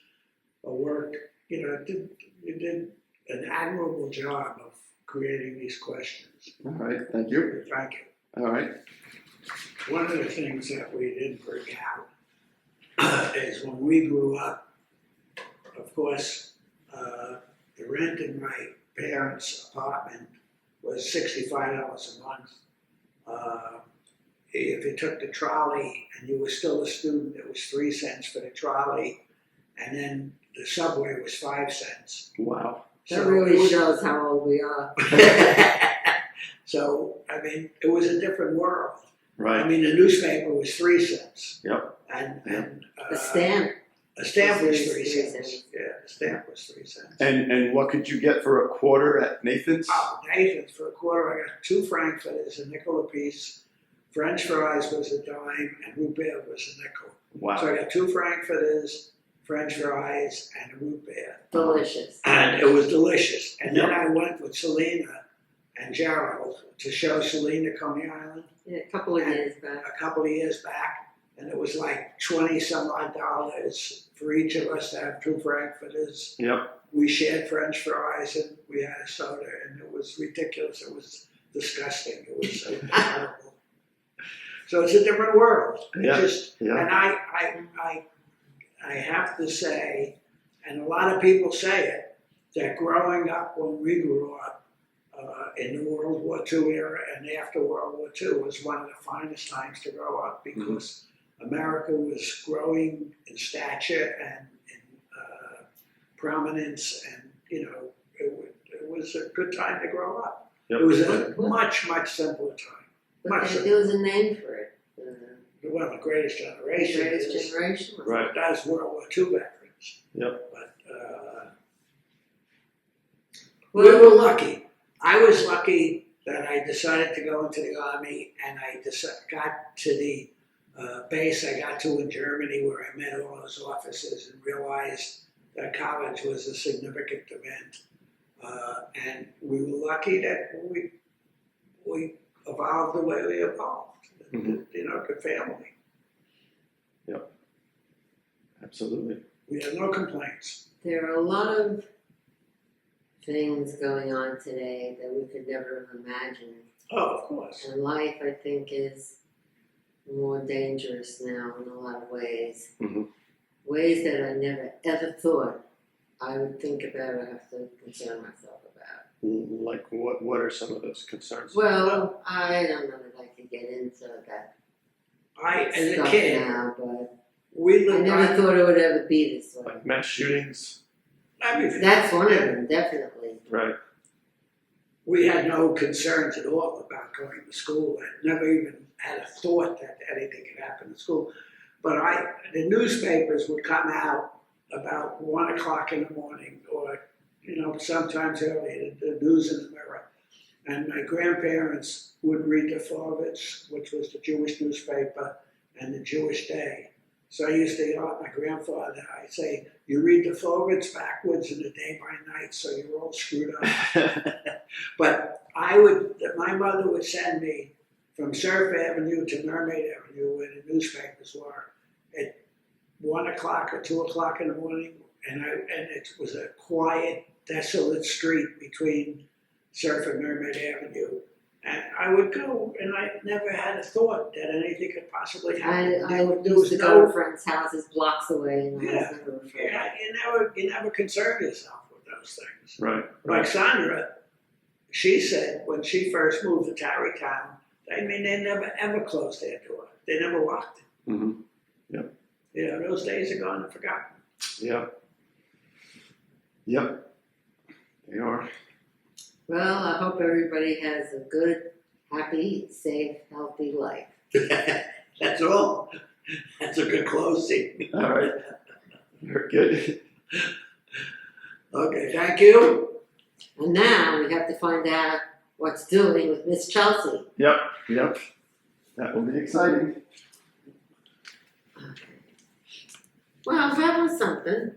[SPEAKER 2] a work. You did an admirable job of creating these questions.
[SPEAKER 1] All right. Thank you.
[SPEAKER 2] Thank you.
[SPEAKER 1] All right.
[SPEAKER 2] One of the things that we didn't bring out is when we grew up, of course, the rent in my parents' apartment was $65 a month. If you took the trolley and you were still a student, it was 3 cents for the trolley, and then the subway was 5 cents.
[SPEAKER 1] Wow.
[SPEAKER 3] That really shows how old we are.
[SPEAKER 2] So, I mean, it was a different world. I
[SPEAKER 1] Right.
[SPEAKER 2] mean, the newspaper was 3 cents.
[SPEAKER 1] Yep.
[SPEAKER 2] And
[SPEAKER 3] A stamp.
[SPEAKER 2] a stamp was
[SPEAKER 3] was
[SPEAKER 2] 3
[SPEAKER 3] 3
[SPEAKER 2] cents.
[SPEAKER 3] cents.
[SPEAKER 2] Yeah, a stamp was 3 cents.
[SPEAKER 1] And what could you get for a quarter at Nathan's?
[SPEAKER 2] Oh, Nathan's for a quarter, I got 2 frankfurters, a nickel apiece. French fries was a dime, and root beer was a nickel. So
[SPEAKER 1] Wow.
[SPEAKER 2] I got 2 frankfurters, French fries, and a root beer.
[SPEAKER 3] Delicious.
[SPEAKER 2] And it was delicious. And then I went with Selena and Gerald to show Selena Coney Island
[SPEAKER 3] Yeah, a couple of years back.
[SPEAKER 2] a couple of years back. And it was like 20 some odd dollars for each of us to have 2 frankfurters.
[SPEAKER 1] Yep.
[SPEAKER 2] We shared French fries and we had a soda, and it was ridiculous. It was disgusting. It was so terrible. So it's a different world. It
[SPEAKER 1] Yeah,
[SPEAKER 2] just,
[SPEAKER 1] yeah.
[SPEAKER 2] And I have to say, and a lot of people say it, that growing up when we grew up in the World War II era and after World War II was one of the finest times to grow up, because America was growing in stature and in prominence, and it was a good time to grow up.
[SPEAKER 1] Yep.
[SPEAKER 2] It was a much simpler time.
[SPEAKER 3] But there was a name for it.
[SPEAKER 2] Well, the greatest generation.
[SPEAKER 3] Greatest
[SPEAKER 2] is-
[SPEAKER 3] generation. Was
[SPEAKER 1] Right.
[SPEAKER 2] That's World War II veterans.
[SPEAKER 1] Yep.
[SPEAKER 2] But
[SPEAKER 3] Well,
[SPEAKER 2] we were lucky. I was lucky that I decided to go into the army, and I got to the base I got to in Germany, where I met all those officers and realized that college was a significant event. And we were lucky that we evolved the way we evolved. Good family.
[SPEAKER 1] Absolutely.
[SPEAKER 2] We have no complaints.
[SPEAKER 3] There are a lot of things going on today that we could never have imagined.
[SPEAKER 2] Oh, of course.
[SPEAKER 3] And life, I think, is more dangerous now in a lot of ways.
[SPEAKER 1] Mhm.
[SPEAKER 3] Ways that I never ever thought I would think about or have to concern myself about.
[SPEAKER 1] Like what are some of those concerns?
[SPEAKER 3] Well, I don't know that I could get into that
[SPEAKER 2] As a
[SPEAKER 3] stuff
[SPEAKER 2] kid,
[SPEAKER 3] now, but
[SPEAKER 2] we
[SPEAKER 3] I
[SPEAKER 2] lived
[SPEAKER 3] never thought it would ever be this way.
[SPEAKER 1] Like mass shootings?
[SPEAKER 2] everything.
[SPEAKER 3] That's one of them, definitely.
[SPEAKER 1] Right.
[SPEAKER 2] We had no concerns at all about going to school. I never even had a thought that anything could happen at school. But the newspapers would come out about 1 o'clock in the morning, or sometimes early, the News in the Mirror. And my grandparents would read the Forward's, which was the Jewish newspaper, and the Jewish Day. So I used to yell at my grandfather. I'd say, "You read the Forward's backwards and the Day by night, so you're all screwed up." But my mother would send me from Surf Avenue to Mermaid Avenue, where the newspapers were, at 1 o'clock or 2 o'clock in the morning, and it was a quiet, desolate street between Surf and Mermaid Avenue. And I would go, and I never had a thought that anything could possibly happen.
[SPEAKER 3] I
[SPEAKER 2] There
[SPEAKER 3] used
[SPEAKER 2] was
[SPEAKER 3] to
[SPEAKER 2] no-
[SPEAKER 3] go to friends' houses blocks away, and I was never afraid.
[SPEAKER 2] Yeah, you never concern yourself with those things.
[SPEAKER 1] Right.
[SPEAKER 2] Like
[SPEAKER 1] Right.
[SPEAKER 2] Sandra, she said when she first moved to Tarrytown, they never ever closed their door. They never locked it.
[SPEAKER 1] Mm-hmm.
[SPEAKER 2] Those days are gone and forgotten.
[SPEAKER 1] Yep. Yep. They are.
[SPEAKER 3] Well, I hope everybody has a good, happy, safe, healthy life.
[SPEAKER 2] That's all. That's a good closing.
[SPEAKER 1] All right. Very good.
[SPEAKER 2] Okay, thank you.
[SPEAKER 3] And now we have to find out what's doing with Miss Chelsea.
[SPEAKER 1] Yep. That will be exciting.
[SPEAKER 3] Okay. Well, that was something.